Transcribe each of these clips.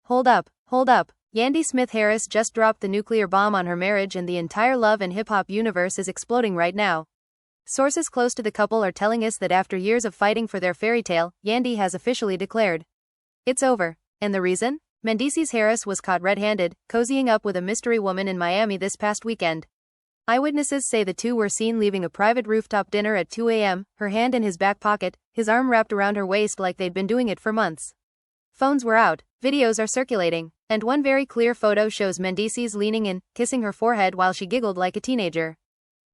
Hold up, hold up. Yandy Smith Harris just dropped the nuclear bomb on her marriage and the entire love and hip-hop universe is exploding right now. Sources close to the couple are telling us that after years of fighting for their fairy tale, Yandy has officially declared it's over. And the reason? Mendeecees Harris was caught red-handed, cozying up with a mystery woman in Miami this past weekend. Eyewitnesses say the two were seen leaving a private rooftop dinner at 2 a.m., her hand in his back pocket, his arm wrapped around her waist like they'd been doing it for months. Phones were out, videos are circulating, and one very clear photo shows Mendeecees leaning in, kissing her forehead while she giggled like a teenager.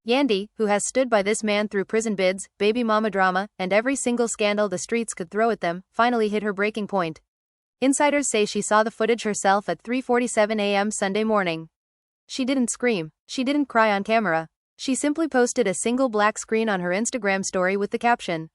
Yandy, who has stood by this man through prison bids, baby mama drama, and every single scandal the streets could throw at them, finally hit her breaking point. Insiders say she saw the footage herself at 3:47 a.m. Sunday morning. She didn't scream, she didn't cry on camera. She simply posted a single black screen on her Instagram story with the caption,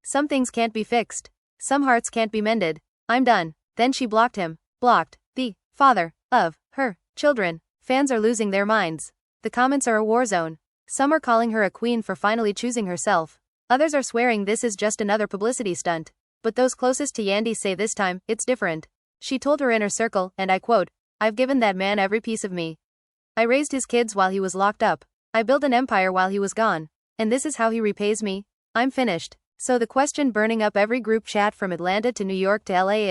"Some things can't be fixed. Some hearts can't be mended. I'm done." Then she blocked him. Blocked the father of her children. Fans are losing their minds. The comments are a war zone. Some are calling her a queen for finally choosing herself. Others are swearing this is just another publicity stunt. But those closest to Yandy say this time, it's different. She told her inner circle, and I quote, "I've given that man every piece of me. I raised his kids while he was locked up. I built an empire while he was gone. And this is how he repays me. I'm finished." So the question burning up every group chat from Atlanta to New York to LA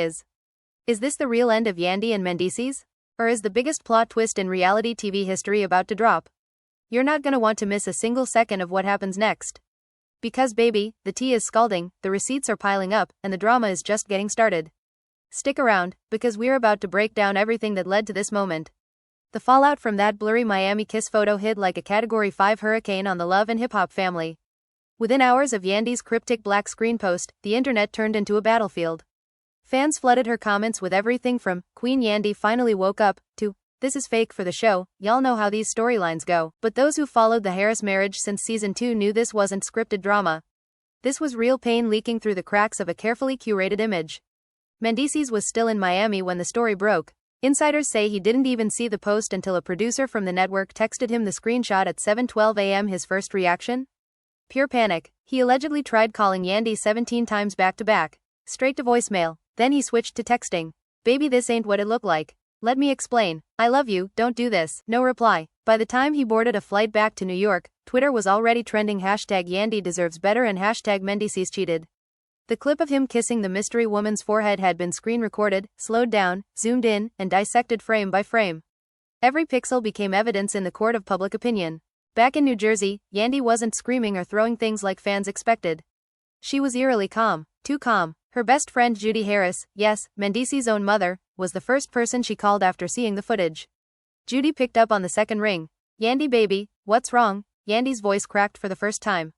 is this the real end of Yandy and Mendeecees? Or is the biggest plot twist in reality TV history about to drop? You're not gonna want to miss a single second of what happens next. Because baby, the tea is scalding, the receipts are piling up, and the drama is just getting started. Stick around, because we're about to break down everything that led to this moment. The fallout from that blurry Miami kiss photo hit like a Category 5 hurricane on the love and hip-hop family. Within hours of Yandy's cryptic black screen post, the internet turned into a battlefield. Fans flooded her comments with everything from, "Queen Yandy finally woke up," to, "This is fake for the show, y'all know how these storylines go." But those who followed the Harris marriage since season 2 knew this wasn't scripted drama. This was real pain leaking through the cracks of a carefully curated image. Mendeecees was still in Miami when the story broke. Insiders say he didn't even see the post until a producer from the network texted him the screenshot at 7:12 a.m. His first reaction? Pure panic. He allegedly tried calling Yandy 17 times back-to-back. Straight to voicemail. Then he switched to texting. "Baby, this ain't what it looked like. Let me explain. I love you, don't do this." No reply. By the time he boarded a flight back to New York, Twitter was already trending #Yandy deserves better and #Mendeecees cheated. The clip of him kissing the mystery woman's forehead had been screen recorded, slowed down, zoomed in, and dissected frame by frame. Every pixel became evidence in the court of public opinion. Back in New Jersey, Yandy wasn't screaming or throwing things like fans expected. She was eerily calm. Too calm. Her best friend Judy Harris, yes, Mendeecees' own mother, was the first person she called after seeing the footage. Judy picked up on the second ring. "Yandy baby, what's wrong?" Yandy's voice cracked for the first time.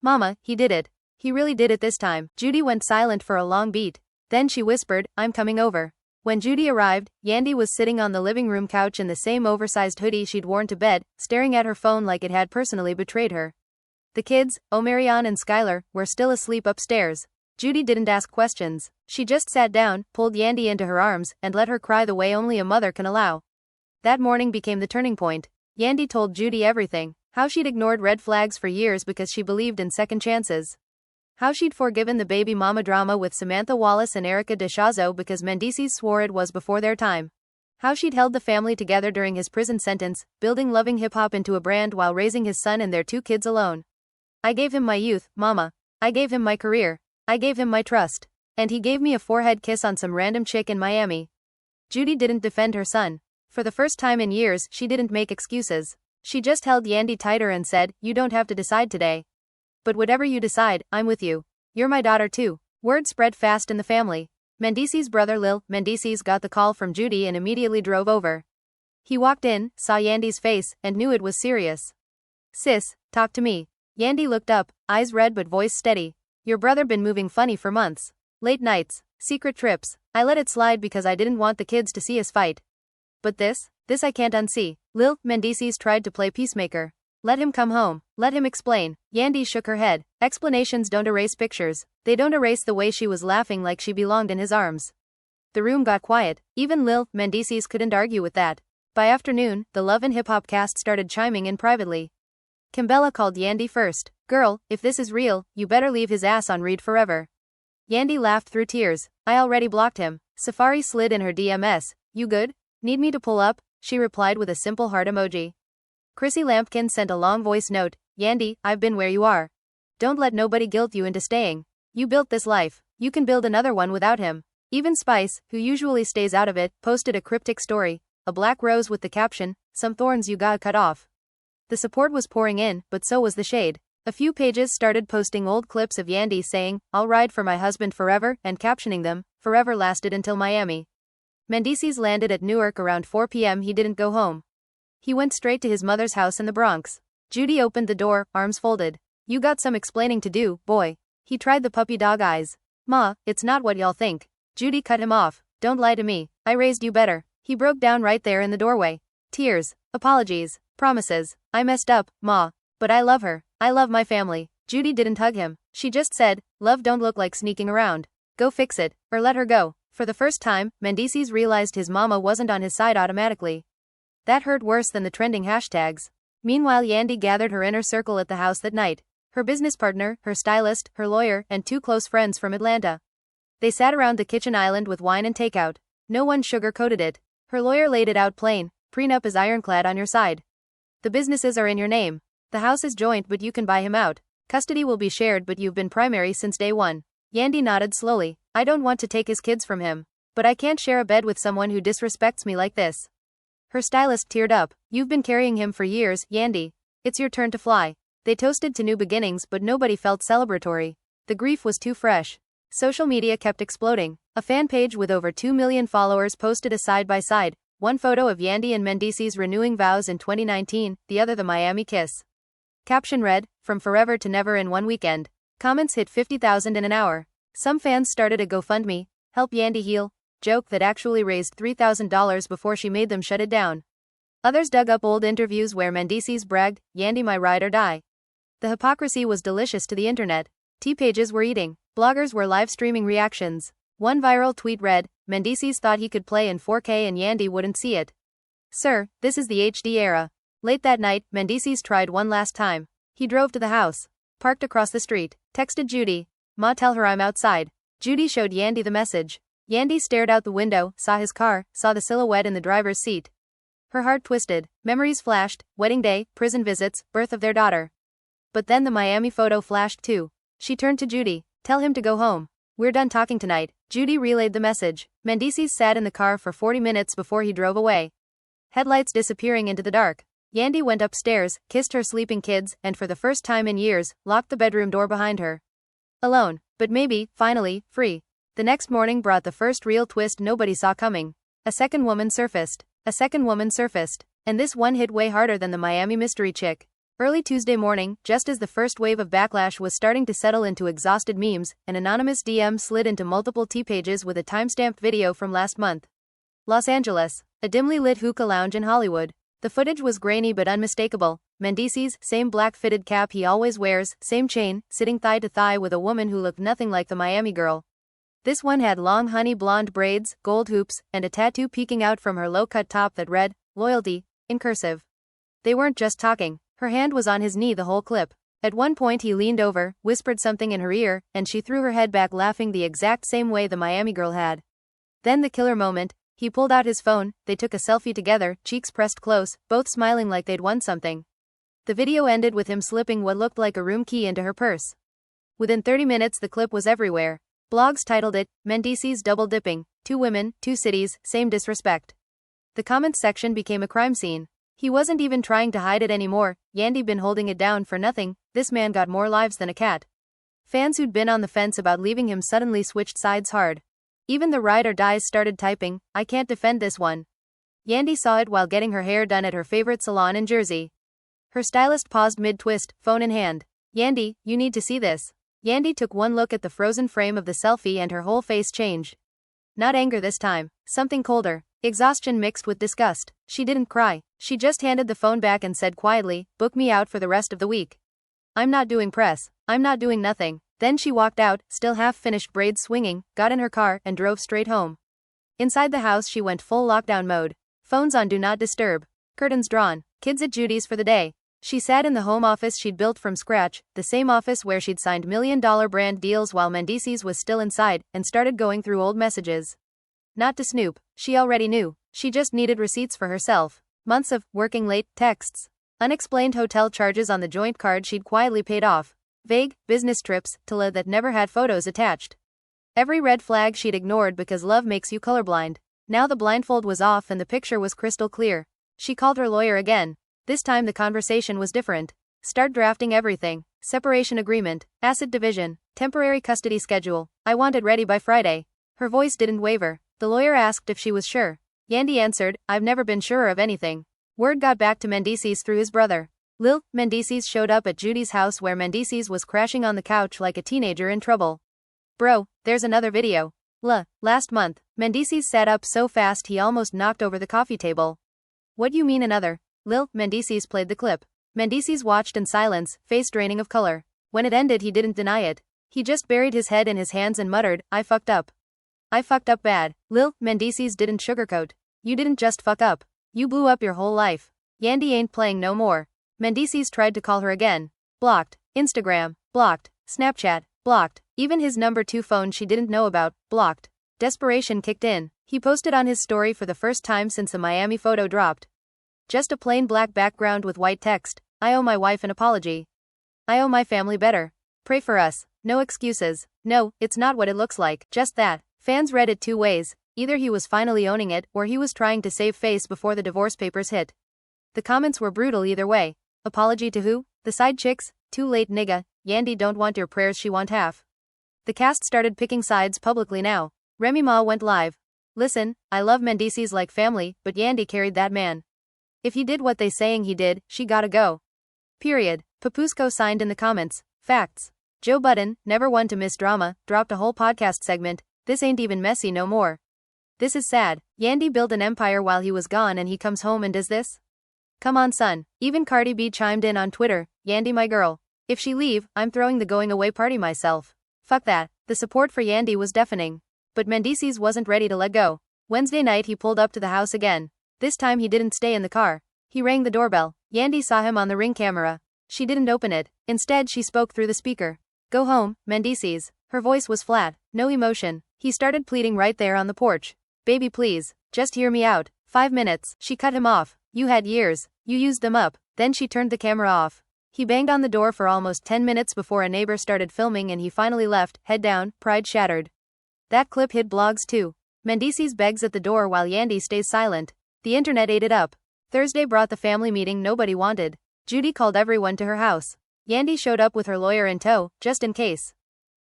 "Mama, he did it. He really did it this time." Judy went silent for a long beat. Then she whispered, "I'm coming over." When Judy arrived, Yandy was sitting on the living room couch in the same oversized hoodie she'd worn to bed, staring at her phone like it had personally betrayed her. The kids, Omarion and Skylar, were still asleep upstairs. Judy didn't ask questions. She just sat down, pulled Yandy into her arms, and let her cry the way only a mother can allow. That morning became the turning point. Yandy told Judy everything. How she'd ignored red flags for years because she believed in second chances. How she'd forgiven the baby mama drama with Samantha Wallace and Erica DeShazo because Mendeecees swore it was before their time. How she'd held the family together during his prison sentence, building loving hip-hop into a brand while raising his son and their 2 kids alone. "I gave him my youth, mama. I gave him my career. I gave him my trust. And he gave me a forehead kiss on some random chick in Miami." Judy didn't defend her son. For the first time in years, she didn't make excuses. She just held Yandy tighter and said, "You don't have to decide today. But whatever you decide, I'm with you. You're my daughter too." Word spread fast in the family. Mendeecees' brother Lil Mendeecees got the call from Judy and immediately drove over. He walked in, saw Yandy's face, and knew it was serious. "Sis, talk to me." Yandy looked up, eyes red but voice steady. "Your brother been moving funny for months. Late nights, secret trips. I let it slide because I didn't want the kids to see us fight. But this I can't unsee." Lil Mendeecees tried to play peacemaker. "Let him come home. Let him explain." Yandy shook her head. Explanations don't erase pictures. They don't erase the way she was laughing like she belonged in his arms. The room got quiet. Even Lil Mendeecees couldn't argue with that. By afternoon, the Love and Hip Hop cast started chiming in privately. Kimbella called Yandy first. "Girl, if this is real, you better leave his ass on read forever." Yandy laughed through tears. I already blocked him. Safari slid in her DMs. You good? Need me to pull up? She replied with a simple heart emoji. Chrissy Lampkin sent a long voice note. Yandy, I've been where you are. Don't let nobody guilt you into staying. You built this life. You can build another one without him. Even Spice, who usually stays out of it, posted a cryptic story. A black rose with the caption, some thorns you gotta cut off. The support was pouring in, but so was the shade. A few pages started posting old clips of Yandy saying, I'll ride for my husband forever, and captioning them, forever lasted until Miami. Mendeecees landed at Newark around 4 p.m. He didn't go home. He went straight to his mother's house in the Bronx. Judy opened the door, arms folded. You got some explaining to do, boy. He tried the puppy dog eyes. Ma, it's not what y'all think. Judy cut him off. Don't lie to me. I raised you better. He broke down right there in the doorway. Tears. Apologies. Promises. I messed up, Ma. But I love her. I love my family. Judy didn't hug him. She just said, love don't look like sneaking around. Go fix it, or let her go. For the first time, Mendeecees realized his mama wasn't on his side automatically. That hurt worse than the trending hashtags. Meanwhile, Yandy gathered her inner circle at the house that night. Her business partner, her stylist, her lawyer, and 2 close friends from Atlanta. They sat around the kitchen island with wine and takeout. No one sugar-coated it. Her lawyer laid it out plain. Prenup is ironclad on your side. The businesses are in your name. The house is joint but you can buy him out. Custody will be shared but you've been primary since day one. Yandy nodded slowly. I don't want to take his kids from him. But I can't share a bed with someone who disrespects me like this. Her stylist teared up. You've been carrying him for years, Yandy. It's your turn to fly. They toasted to new beginnings but nobody felt celebratory. The grief was too fresh. Social media kept exploding. A fan page with over 2 million followers posted a side-by-side. One photo of Yandy and Mendeecees renewing vows in 2019, the other the Miami kiss. Caption read, from forever to never in one weekend. Comments hit 50,000 in an hour. Some fans started a GoFundMe, help Yandy heal, joke that actually raised $3,000 before she made them shut it down. Others dug up old interviews where Mendeecees bragged, Yandy my ride or die. The hypocrisy was delicious to the internet. Tea pages were eating. Bloggers were live streaming reactions. One viral tweet read, Mendeecees thought he could play in 4K and Yandy wouldn't see it. Sir, this is the HD era. Late that night, Mendeecees tried one last time. He drove to the house. Parked across the street. Texted Judy. Ma tell her I'm outside. Judy showed Yandy the message. Yandy stared out the window, saw his car, saw the silhouette in the driver's seat. Her heart twisted. Memories flashed. Wedding day, prison visits, birth of their daughter. But then the Miami photo flashed too. She turned to Judy. Tell him to go home. We're done talking tonight. Judy relayed the message. Mendeecees sat in the car for 40 minutes before he drove away. Headlights disappearing into the dark. Yandy went upstairs, kissed her sleeping kids, and for the first time in years, locked the bedroom door behind her. Alone, but maybe, finally, free. The next morning brought the first real twist nobody saw coming. A second woman surfaced. A second woman surfaced. And this one hit way harder than the Miami mystery chick. Early Tuesday morning, just as the first wave of backlash was starting to settle into exhausted memes, an anonymous DM slid into multiple T pages with a timestamped video from last month. Los Angeles. A dimly lit hookah lounge in Hollywood. The footage was grainy but unmistakable. Mendeecees, same black fitted cap he always wears, same chain, sitting thigh to thigh with a woman who looked nothing like the Miami girl. This one had long honey blonde braids, gold hoops, and a tattoo peeking out from her low-cut top that read, Loyalty, in cursive. They weren't just talking. Her hand was on his knee the whole clip. At one point he leaned over, whispered something in her ear, and she threw her head back laughing the exact same way the Miami girl had. Then the killer moment. He pulled out his phone, they took a selfie together, cheeks pressed close, both smiling like they'd won something. The video ended with him slipping what looked like a room key into her purse. Within 30 minutes the clip was everywhere. Blogs titled it, Mendeecees double dipping, 2 women, 2 cities, same disrespect. The comments section became a crime scene. He wasn't even trying to hide it anymore, Yandy been holding it down for nothing, this man got more lives than a cat. Fans who'd been on the fence about leaving him suddenly switched sides hard. Even the ride or dies started typing, I can't defend this one. Yandy saw it while getting her hair done at her favorite salon in Jersey. Her stylist paused mid-twist, phone in hand. Yandy, you need to see this. Yandy took one look at the frozen frame of the selfie and her whole face changed. Not anger this time, something colder. Exhaustion mixed with disgust. She didn't cry. She just handed the phone back and said quietly, book me out for the rest of the week. I'm not doing press. I'm not doing nothing. Then she walked out, still half-finished braids swinging, got in her car, and drove straight home. Inside the house she went full lockdown mode. Phones on Do Not Disturb. Curtains drawn. Kids at Judy's for the day. She sat in the home office she'd built from scratch, the same office where she'd signed million-dollar brand deals while Mendeecees was still inside, and started going through old messages. Not to snoop, she already knew. She just needed receipts for herself. Months of working late texts. Unexplained hotel charges on the joint card she'd quietly paid off. Vague business trips to La that never had photos attached. Every red flag she'd ignored because love makes you colorblind. Now the blindfold was off and the picture was crystal clear. She called her lawyer again. This time the conversation was different. Start drafting everything. Separation agreement, asset division, temporary custody schedule. I want it ready by Friday. Her voice didn't waver. The lawyer asked if she was sure. Yandy answered, I've never been surer of anything. Word got back to Mendeecees through his brother. Lil Mendeecees showed up at Judy's house where Mendeecees was crashing on the couch like a teenager in trouble. Bro, there's another video. Last month, Mendeecees sat up so fast he almost knocked over the coffee table. What you mean another? Lil Mendeecees played the clip. Mendeecees watched in silence, face draining of color. When it ended he didn't deny it. He just buried his head in his hands and muttered, I fucked up. I fucked up bad. Lil Mendeecees didn't sugarcoat. You didn't just fuck up. You blew up your whole life. Yandy ain't playing no more. Mendeecees tried to call her again. Blocked. Instagram. Blocked. Snapchat. Blocked. Even his number 2 phone she didn't know about. Blocked. Desperation kicked in. He posted on his story for the first time since the Miami photo dropped. Just a plain black background with white text. I owe my wife an apology. I owe my family better. Pray for us. No excuses. No, it's not what it looks like. Just that. Fans read it 2 ways. Either he was finally owning it, or he was trying to save face before the divorce papers hit. The comments were brutal either way. Apology to who? The side chicks? Too late nigga. Yandy don't want your prayers, she want half. The cast started picking sides publicly now. Remy Ma went live. Listen, I love Mendeecees like family, but Yandy carried that man. If he did what they saying he did, she gotta go. Period. Papusko signed in the comments. Facts. Joe Budden, never one to miss drama, dropped a whole podcast segment. This ain't even messy no more. This is sad. Yandy built an empire while he was gone and he comes home and does this? Come on son. Even Cardi B chimed in on Twitter. Yandy my girl. If she leave, I'm throwing the going away party myself. Fuck that. The support for Yandy was deafening. But Mendeecees wasn't ready to let go. Wednesday night he pulled up to the house again. This time he didn't stay in the car. He rang the doorbell. Yandy saw him on the Ring camera. She didn't open it. Instead she spoke through the speaker. Go home, Mendeecees. Her voice was flat. No emotion. He started pleading right there on the porch. Baby please, just hear me out. 5 minutes. She cut him off. You had years. You used them up. Then she turned the camera off. He banged on the door for almost 10 minutes before a neighbor started filming and he finally left, head down, pride shattered. That clip hit blogs too. Mendeecees begs at the door while Yandy stays silent. The internet ate it up. Thursday brought the family meeting nobody wanted. Judy called everyone to her house. Yandy showed up with her lawyer in tow, just in case.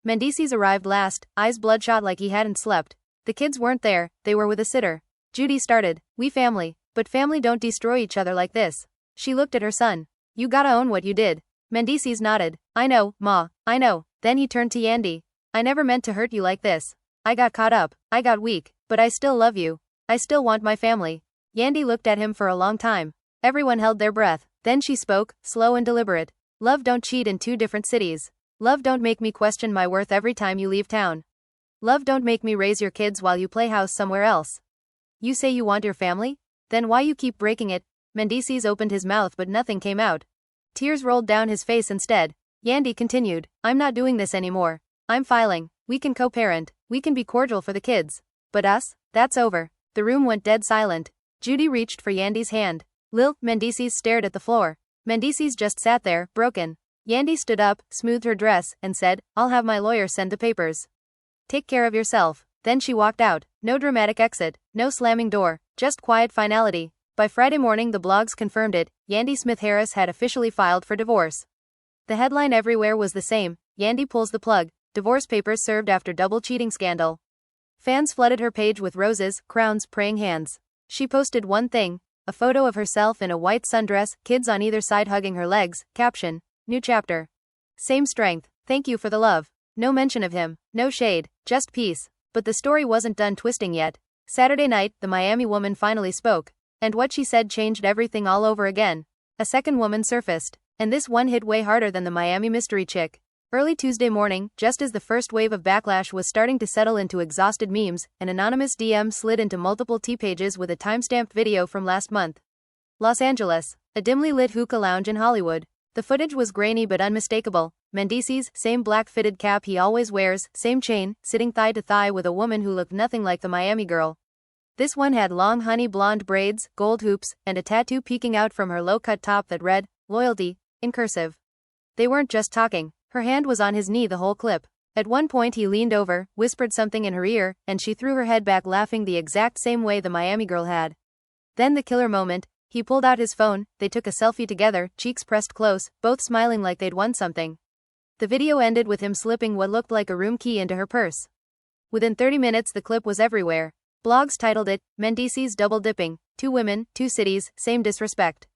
Mendeecees arrived last, eyes bloodshot like he hadn't slept. The kids weren't there, they were with a sitter. Judy started, we family, but family don't destroy each other like this. She looked at her son. You gotta own what you did. Mendeecees nodded. I know, Ma, I know. Then he turned to Yandy. I never meant to hurt you like this. I got caught up, I got weak, but I still love you. I still want my family. Yandy looked at him for a long time. Everyone held their breath. Then she spoke, slow and deliberate. Love don't cheat in 2 different cities. Love don't make me question my worth every time you leave town. Love don't make me raise your kids while you play house somewhere else. You say you want your family? Then why you keep breaking it? Mendeecees opened his mouth but nothing came out. Tears rolled down his face instead. Yandy continued, I'm not doing this anymore. I'm filing. We can co-parent. We can be cordial for the kids. But us? That's over. The room went dead silent. Judy reached for Yandy's hand. Lil Mendeecees stared at the floor. Mendeecees just sat there, broken. Yandy stood up, smoothed her dress, and said, I'll have my lawyer send the papers. Take care of yourself. Then she walked out. No dramatic exit, no slamming door, just quiet finality. By Friday morning the blogs confirmed it, Yandy Smith Harris had officially filed for divorce. The headline everywhere was the same, Yandy pulls the plug, divorce papers served after double cheating scandal. Fans flooded her page with roses, crowns, praying hands. She posted one thing, a photo of herself in a white sundress, kids on either side hugging her legs, caption, new chapter. Same strength, thank you for the love. No mention of him, no shade, just peace. But the story wasn't done twisting yet. Saturday night, the Miami woman finally spoke. And what she said changed everything all over again. A second woman surfaced. And this one hit way harder than the Miami mystery chick. Early Tuesday morning, just as the first wave of backlash was starting to settle into exhausted memes, an anonymous DM slid into multiple T pages with a timestamped video from last month. Los Angeles. A dimly lit hookah lounge in Hollywood. The footage was grainy but unmistakable. Mendeecees, same black fitted cap he always wears, same chain, sitting thigh to thigh with a woman who looked nothing like the Miami girl. This one had long honey blonde braids, gold hoops, and a tattoo peeking out from her low-cut top that read, "Loyalty," in cursive. They weren't just talking. Her hand was on his knee the whole clip. At one point he leaned over, whispered something in her ear, and she threw her head back laughing the exact same way the Miami girl had. Then the killer moment. He pulled out his phone, they took a selfie together, cheeks pressed close, both smiling like they'd won something. The video ended with him slipping what looked like a room key into her purse. Within 30 minutes the clip was everywhere. Blogs titled it, "Mendeecees double dipping, 2 women, 2 cities, same disrespect."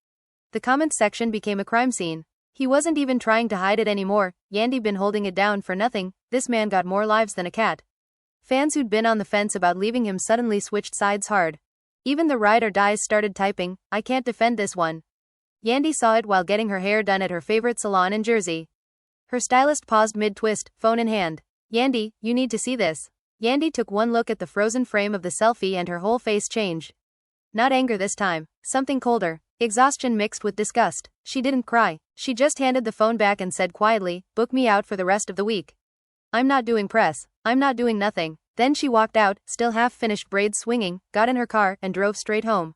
The comments section became a crime scene. He wasn't even trying to hide it anymore, Yandy been holding it down for nothing, this man got more lives than a cat. Fans who'd been on the fence about leaving him suddenly switched sides hard. Even the ride or dies started typing, "I can't defend this one." Yandy saw it while getting her hair done at her favorite salon in Jersey. Her stylist paused mid-twist, phone in hand. "Yandy, you need to see this." Yandy took one look at the frozen frame of the selfie and her whole face changed. Not anger this time, something colder, exhaustion mixed with disgust. She didn't cry, she just handed the phone back and said quietly, "Book me out for the rest of the week. I'm not doing press, I'm not doing nothing." Then she walked out, still half-finished braids swinging, got in her car, and drove straight home.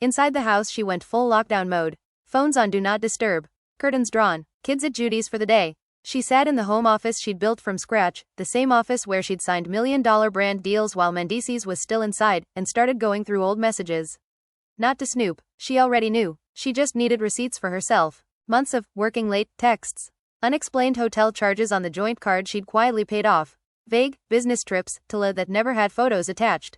Inside the house she went full lockdown mode. Phones on Do Not Disturb. Curtains drawn. Kids at Judy's for the day. She sat in the home office she'd built from scratch, the same office where she'd signed million-dollar brand deals while Mendeecees was still inside, and started going through old messages. Not to snoop, she already knew. She just needed receipts for herself. Months of working late texts. Unexplained hotel charges on the joint card she'd quietly paid off. Vague business trips to La that never had photos attached.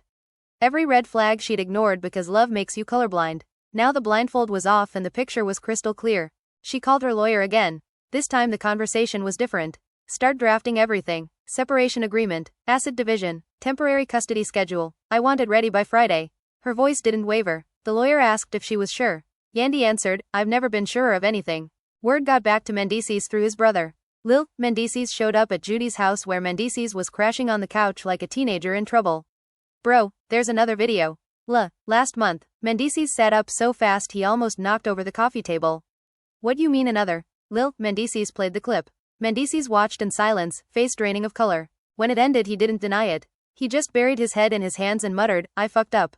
Every red flag she'd ignored because love makes you colorblind. Now the blindfold was off and the picture was crystal clear. She called her lawyer again. This time the conversation was different. Start drafting everything. Separation agreement, asset division, temporary custody schedule. I want it ready by Friday. Her voice didn't waver. The lawyer asked if she was sure. Yandy answered, "I've never been sure of anything." Word got back to Mendeecees through his brother. Lil Mendeecees showed up at Judy's house where Mendeecees was crashing on the couch like a teenager in trouble. "Bro, there's another video." Last month, Mendeecees sat up so fast he almost knocked over the coffee table. "What you mean another?" Lil Mendeecees played the clip. Mendeecees watched in silence, face draining of color. When it ended he didn't deny it. He just buried his head in his hands and muttered, "I fucked up.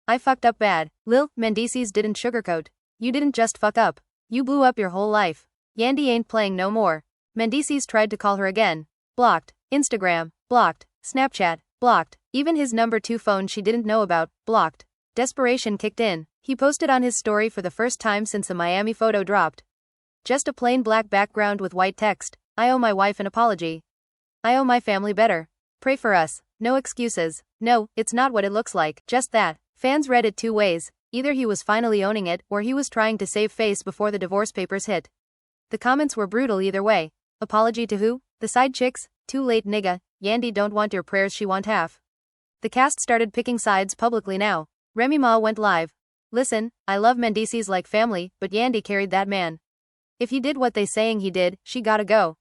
I fucked up bad." Lil Mendeecees didn't sugarcoat. "You didn't just fuck up. You blew up your whole life. Yandy ain't playing no more." Mendeecees tried to call her again. Blocked. Instagram. Blocked. Snapchat. Blocked. Even his number 2 phone she didn't know about. Blocked. Desperation kicked in. He posted on his story for the first time since the Miami photo dropped. Just a plain black background with white text. "I owe my wife an apology. I owe my family better. Pray for us. No excuses." No, it's not what it looks like. Just that. Fans read it 2 ways. Either he was finally owning it, or he was trying to save face before the divorce papers hit. The comments were brutal either way. Apology to who? The side chicks? Too late nigga. Yandy don't want your prayers, she want half. The cast started picking sides publicly now. Remy Ma went live. "Listen, I love Mendeecees like family, but Yandy carried that man. If he did what they saying he did, she gotta go.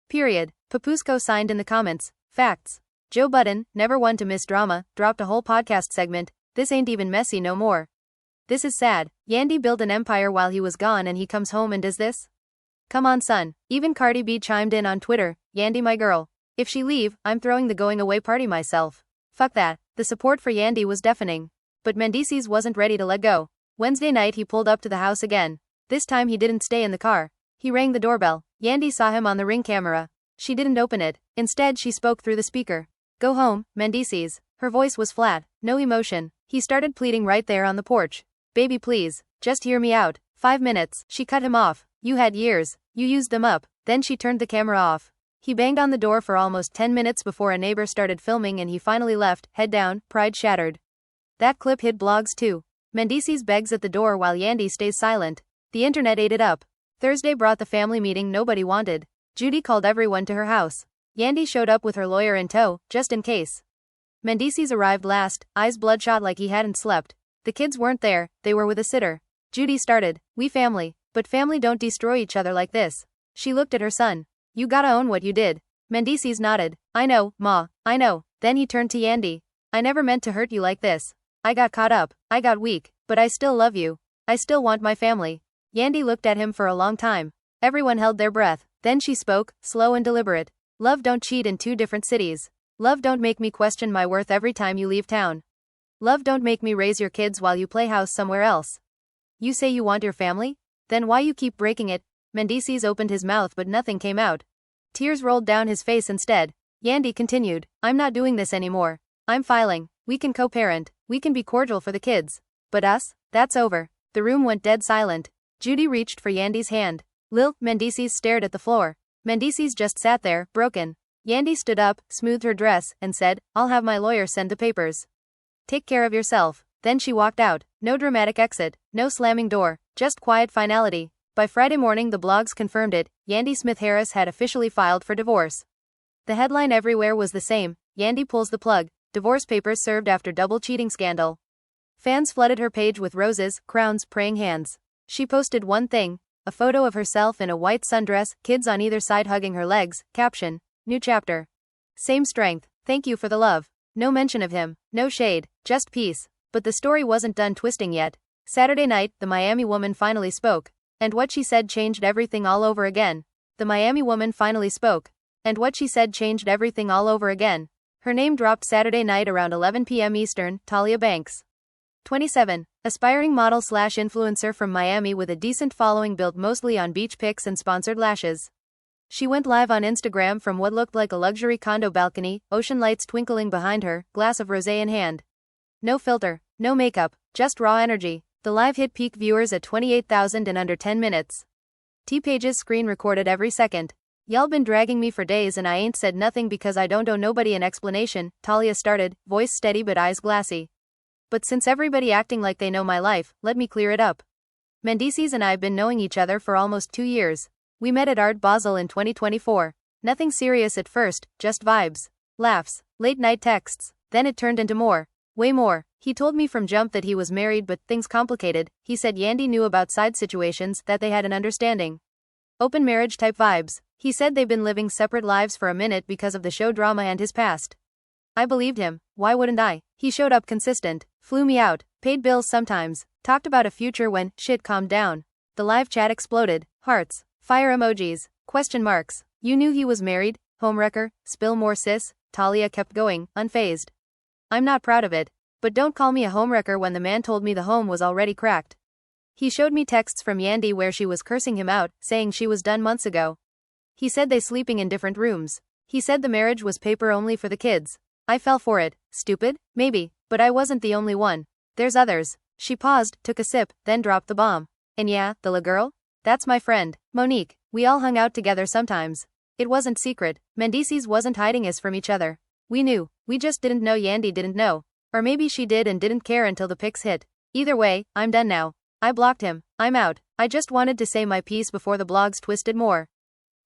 Period." Papusko signed in the comments. Facts. Joe Budden, never one to miss drama, dropped a whole podcast segment. "This ain't even messy no more. This is sad. Yandy built an empire while he was gone and he comes home and does this? Come on son." Even Cardi B chimed in on Twitter, "Yandy my girl. If she leave, I'm throwing the going away party myself." Fuck that. The support for Yandy was deafening. But Mendeecees wasn't ready to let go. Wednesday night he pulled up to the house again. This time he didn't stay in the car. He rang the doorbell. Yandy saw him on the Ring camera. She didn't open it. Instead she spoke through the speaker. "Go home, Mendeecees." Her voice was flat, no emotion. He started pleading right there on the porch. "Baby please, just hear me out. 5 minutes." She cut him off. "You had years. You used them up." Then she turned the camera off. He banged on the door for almost 10 minutes before a neighbor started filming and he finally left, head down, pride shattered. That clip hit blogs too. Mendeecees begs at the door while Yandy stays silent. The internet ate it up. Thursday brought the family meeting nobody wanted. Judy called everyone to her house. Yandy showed up with her lawyer in tow, just in case. Mendeecees arrived last, eyes bloodshot like he hadn't slept. The kids weren't there, they were with a sitter. Judy started, "We family. But family don't destroy each other like this." She looked at her son. "You gotta own what you did." Mendeecees nodded. "I know, Ma, I know." Then he turned to Yandy. "I never meant to hurt you like this. I got caught up, I got weak, but I still love you. I still want my family." Yandy looked at him for a long time. Everyone held their breath. Then she spoke, slow and deliberate. Love, don't cheat in 2 different cities. Love, don't make me question my worth every time you leave town. Love, don't make me raise your kids while you play house somewhere else. You say you want your family? Then why you keep breaking it? Mendeecees opened his mouth but nothing came out. Tears rolled down his face instead. Yandy continued, I'm not doing this anymore. I'm filing. We can co-parent. We can be cordial for the kids. But us? That's over. The room went dead silent. Judy reached for Yandy's hand. Mendeecees stared at the floor. Mendeecees just sat there, broken. Yandy stood up, smoothed her dress, and said, I'll have my lawyer send the papers. Take care of yourself. Then she walked out. No dramatic exit, no slamming door, just quiet finality. By Friday morning the blogs confirmed it, Yandy Smith Harris had officially filed for divorce. The headline everywhere was the same, Yandy pulls the plug, divorce papers served after double cheating scandal. Fans flooded her page with roses, crowns, praying hands. She posted one thing, a photo of herself in a white sundress, kids on either side hugging her legs, caption, new chapter. Same strength, thank you for the love. No mention of him, no shade, just peace. But the story wasn't done twisting yet. Saturday night, the Miami woman finally spoke. And what she said changed everything all over again. The Miami woman finally spoke. And what she said changed everything all over again. Her name dropped Saturday night around 11 p.m. Eastern, Talia Banks. 27. Aspiring model/influencer from Miami with a decent following built mostly on beach pics and sponsored lashes. She went live on Instagram from what looked like a luxury condo balcony, ocean lights twinkling behind her, glass of rosé in hand. No filter, no makeup, just raw energy. The live hit peak viewers at 28,000 in under 10 minutes. T-Page's screen recorded every second. Y'all been dragging me for days and I ain't said nothing because I don't owe nobody an explanation, Talia started, voice steady but eyes glassy. But since everybody acting like they know my life, let me clear it up. Mendeecees and I've been knowing each other for almost 2 years. We met at Art Basel in 2024. Nothing serious at first, just vibes. Laughs, late night texts, then it turned into more. Way more. He told me from jump that he was married but things complicated. He said Yandy knew about side situations, that they had an understanding. Open marriage type vibes. He said they've been living separate lives for a minute because of the show drama and his past. I believed him, why wouldn't I? He showed up consistent, flew me out, paid bills sometimes, talked about a future when shit calmed down. The live chat exploded, hearts, fire emojis, question marks. You knew he was married, homewrecker, spill more sis, Talia kept going, unfazed. I'm not proud of it. But don't call me a homewrecker when the man told me the home was already cracked. He showed me texts from Yandy where she was cursing him out, saying she was done months ago. He said they sleeping in different rooms. He said the marriage was paper only for the kids. I fell for it. Stupid? Maybe. But I wasn't the only one. There's others. She paused, took a sip, then dropped the bomb. And yeah, the la girl? That's my friend, Monique. We all hung out together sometimes. It wasn't secret. Mendeecees wasn't hiding us from each other. We knew. We just didn't know Yandy didn't know. Or maybe she did and didn't care until the pics hit. Either way, I'm done now. I blocked him. I'm out. I just wanted to say my piece before the blogs twisted more.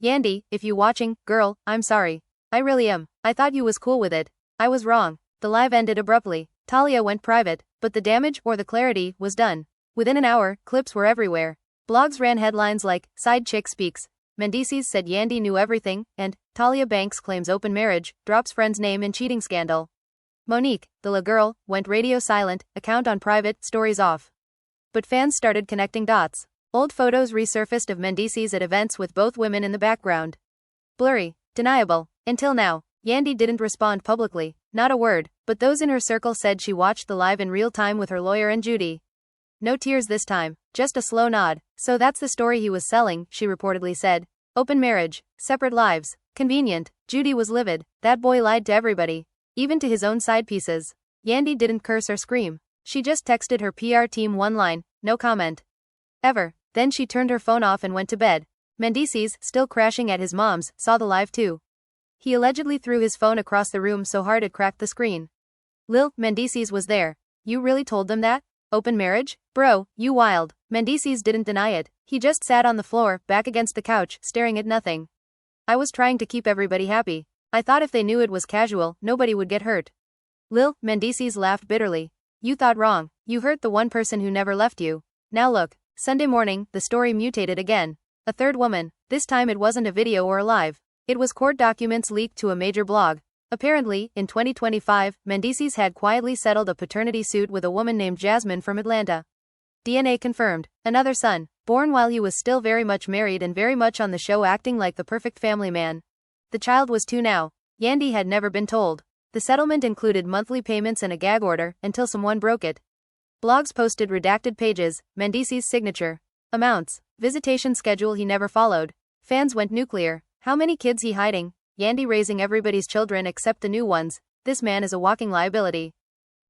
Yandy, if you watching, girl, I'm sorry. I really am. I thought you was cool with it. I was wrong. The live ended abruptly. Talia went private, but the damage, or the clarity, was done. Within an hour, clips were everywhere. Blogs ran headlines like, Side Chick Speaks. Mendeecees said Yandy knew everything, and Talia Banks claims open marriage, drops friend's name in cheating scandal. Monique, the la girl, went radio silent, account on private, stories off. But fans started connecting dots. Old photos resurfaced of Mendeecees at events with both women in the background. Blurry, deniable. Until now, Yandy didn't respond publicly, not a word, but those in her circle said she watched the live in real time with her lawyer and Judy. No tears this time, just a slow nod. So that's the story he was selling, she reportedly said. Open marriage, separate lives, convenient. Judy was livid. That boy lied to everybody. Even to his own side pieces. Yandy didn't curse or scream. She just texted her PR team one line, no comment. Ever. Then she turned her phone off and went to bed. Mendeecees, still crashing at his mom's, saw the live too. He allegedly threw his phone across the room so hard it cracked the screen. Mendeecees was there. You really told them that? Open marriage? Bro, you wild. Mendeecees didn't deny it. He just sat on the floor, back against the couch, staring at nothing. I was trying to keep everybody happy. I thought if they knew it was casual, nobody would get hurt. Mendeecees laughed bitterly. You thought wrong. You hurt the one person who never left you. Now look. Sunday morning, the story mutated again. A third woman. This time it wasn't a video or a live. It was court documents leaked to a major blog. Apparently, in 2025, Mendeecees had quietly settled a paternity suit with a woman named Jasmine from Atlanta. DNA confirmed. Another son. born while he was still very much married and very much on the show acting like the perfect family man. The child was 2 now. Yandy had never been told. The settlement included monthly payments and a gag order, until someone broke it. Blogs posted redacted pages, Mendeecees' signature. Amounts. Visitation schedule he never followed. Fans went nuclear. How many kids he hiding? Yandy raising everybody's children except the new ones. This man is a walking liability.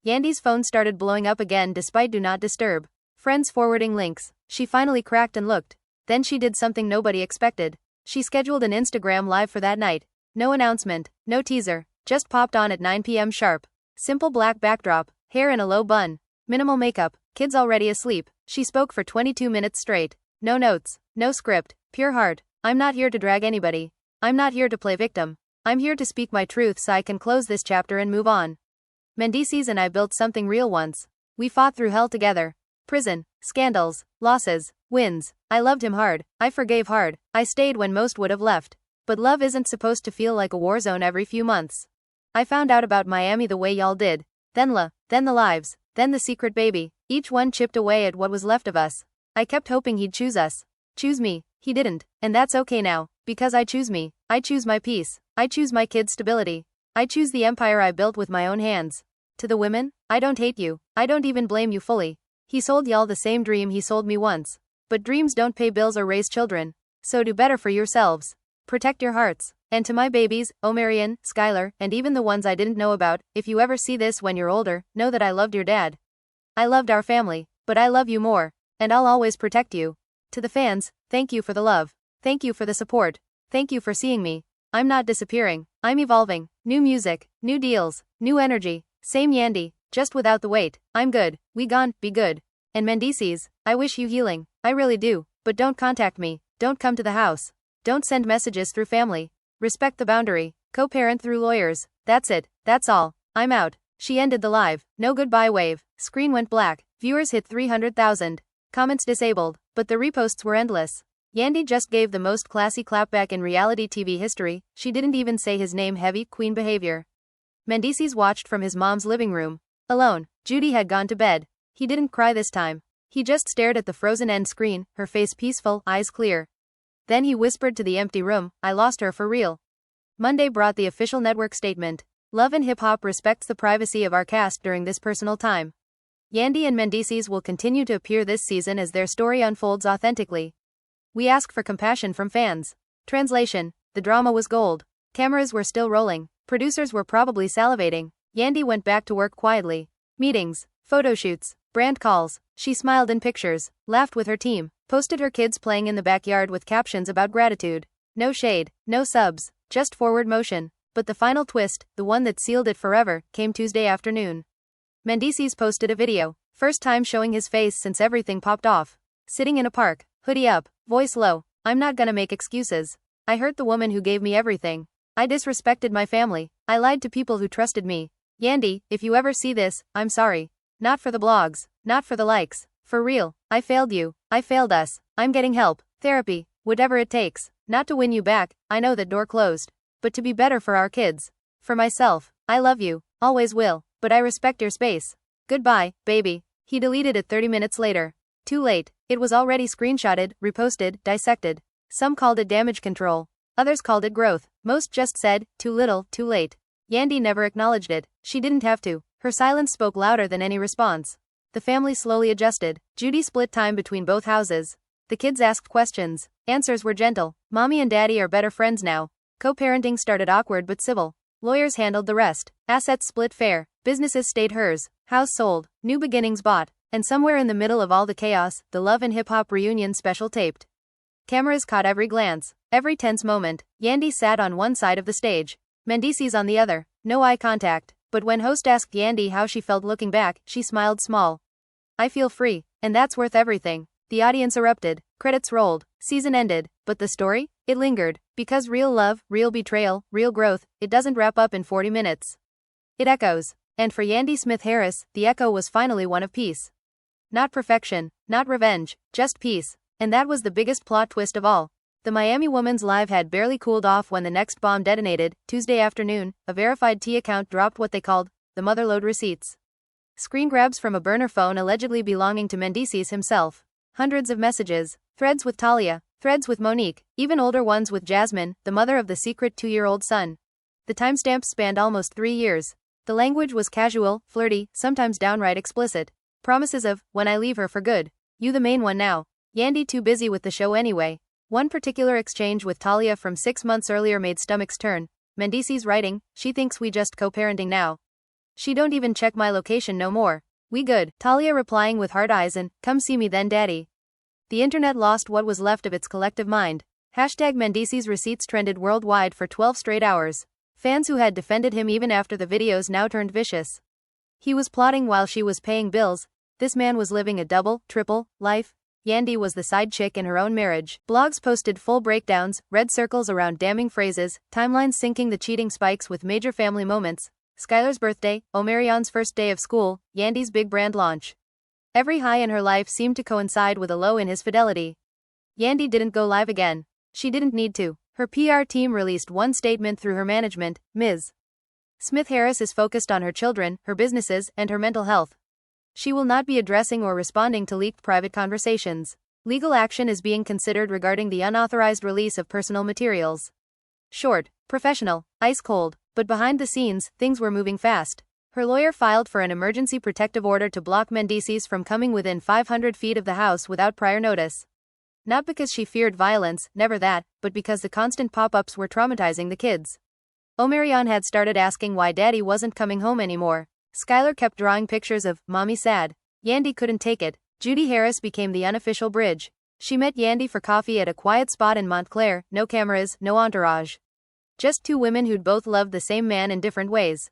Yandy's phone started blowing up again despite Do Not Disturb. Friends forwarding links. She finally cracked and looked. Then she did something nobody expected. She scheduled an Instagram live for that night. No announcement, no teaser, just popped on at 9 p.m. sharp. Simple black backdrop, hair in a low bun. Minimal makeup, kids already asleep. She spoke for 22 minutes straight. No notes, no script, pure heart. I'm not here to drag anybody. I'm not here to play victim. I'm here to speak my truth so I can close this chapter and move on. Mendeecees and I built something real once. We fought through hell together. Prison, scandals, losses, wins. I loved him hard. I forgave hard. I stayed when most would have left. But love isn't supposed to feel like a war zone every few months. I found out about Miami the way y'all did. Then the lives, then the secret baby. Each one chipped away at what was left of us. I kept hoping he'd choose us. Choose me. He didn't. And that's okay now. Because I choose me. I choose my peace. I choose my kids' stability. I choose the empire I built with my own hands. To the women, I don't hate you. I don't even blame you fully. He sold y'all the same dream he sold me once. But dreams don't pay bills or raise children. So do better for yourselves. Protect your hearts. And to my babies, Omarion, Skylar, and even the ones I didn't know about, if you ever see this when you're older, know that I loved your dad. I loved our family, but I love you more. And I'll always protect you. To the fans, thank you for the love. Thank you for the support. Thank you for seeing me. I'm not disappearing. I'm evolving. New music, new deals, new energy. Same Yandy, just without the weight. I'm good. We gon' be good. And Mendeecees, I wish you healing. I really do. But don't contact me. Don't come to the house. Don't send messages through family. Respect the boundary. Co-parent through lawyers. That's it. That's all. I'm out. She ended the live. No goodbye wave. Screen went black. Viewers hit 300,000. Comments disabled. But the reposts were endless. Yandy just gave the most classy clapback in reality TV history. She didn't even say his name. Heavy queen behavior. Mendeecees watched from his mom's living room. Alone. Judy had gone to bed. He didn't cry this time. He just stared at the frozen end screen, her face peaceful, eyes clear. Then he whispered to the empty room, I lost her for real. Monday brought the official network statement. Love and Hip Hop respects the privacy of our cast during this personal time. Yandy and Mendeecees will continue to appear this season as their story unfolds authentically. We ask for compassion from fans. Translation. The drama was gold. Cameras were still rolling. Producers were probably salivating. Yandy went back to work quietly. Meetings, photo shoots, brand calls. She smiled in pictures, laughed with her team, posted her kids playing in the backyard with captions about gratitude. No shade, no subs, just forward motion. But the final twist, the one that sealed it forever, came Tuesday afternoon. Mendeecees posted a video, first time showing his face since everything popped off. Sitting in a park, hoodie up, voice low. I'm not gonna make excuses. I hurt the woman who gave me everything. I disrespected my family. I lied to people who trusted me. Yandy, if you ever see this, I'm sorry. Not for the blogs, not for the likes. For real, I failed you. I failed us. I'm getting help, therapy, whatever it takes. Not to win you back, I know that door closed. But to be better for our kids. For myself, I love you, always will, but I respect your space. Goodbye, baby. He deleted it 30 minutes later. Too late, it was already screenshotted, reposted, dissected. Some called it damage control. Others called it growth. Most just said, too little, too late. Yandy never acknowledged it. She didn't have to. Her silence spoke louder than any response. The family slowly adjusted. Judy split time between both houses. The kids asked questions. Answers were gentle. Mommy and daddy are better friends now. Co-parenting started awkward but civil. Lawyers handled the rest. Assets split fair. Businesses stayed hers. House sold. New beginnings bought. And somewhere in the middle of all the chaos, the Love and Hip Hop reunion special taped. Cameras caught every glance, every tense moment. Yandy sat on one side of the stage. Mendeecees on the other. No eye contact. But when host asked Yandy how she felt looking back, she smiled small. I feel free. And that's worth everything. The audience erupted. Credits rolled. Season ended. But the story? It lingered. Because real love, real betrayal, real growth, it doesn't wrap up in 40 minutes. It echoes. And for Yandy Smith Harris, the echo was finally one of peace. Not perfection, not revenge, just peace. And that was the biggest plot twist of all. The Miami Woman's live had barely cooled off when the next bomb detonated. Tuesday afternoon, a verified T account dropped what they called the motherlode receipts. Screen grabs from a burner phone allegedly belonging to Mendeecees himself. Hundreds of messages, Threads with Talia, threads with Monique, even older ones with Jasmine, the mother of the secret 2-year-old son. The timestamps spanned almost 3 years. The language was casual, flirty, sometimes downright explicit. Promises of, when I leave her for good. You the main one now. Yandy too busy with the show anyway. One particular exchange with Talia from 6 months earlier made stomachs turn. Mendeecees writing, she thinks we just co-parenting now. She don't even check my location no more. We good. Talia replying with hard eyes and, come see me then daddy. The internet lost what was left of its collective mind. #Mendeecees receipts trended worldwide for 12 straight hours. Fans who had defended him even after the videos now turned vicious. He was plotting while she was paying bills. This man was living a double, triple, life. Yandy was the side chick in her own marriage. Blogs posted full breakdowns, red circles around damning phrases, timelines syncing the cheating spikes with major family moments. Skylar's birthday, Omarion's first day of school, Yandy's big brand launch. Every high in her life seemed to coincide with a low in his fidelity. Yandy didn't go live again. She didn't need to. Her PR team released one statement through her management, Ms. Smith-Harris is focused on her children, her businesses, and her mental health. She will not be addressing or responding to leaked private conversations. Legal action is being considered regarding the unauthorized release of personal materials. Short, professional, ice cold, but behind the scenes, things were moving fast. Her lawyer filed for an emergency protective order to block Mendeecees from coming within 500 feet of the house without prior notice. Not because she feared violence, never that, but because the constant pop-ups were traumatizing the kids. Omarion had started asking why daddy wasn't coming home anymore. Skylar kept drawing pictures of mommy sad. Yandy couldn't take it. Judy Harris became the unofficial bridge. She met Yandy for coffee at a quiet spot in Montclair, no cameras, no entourage. Just two women who'd both loved the same man in different ways.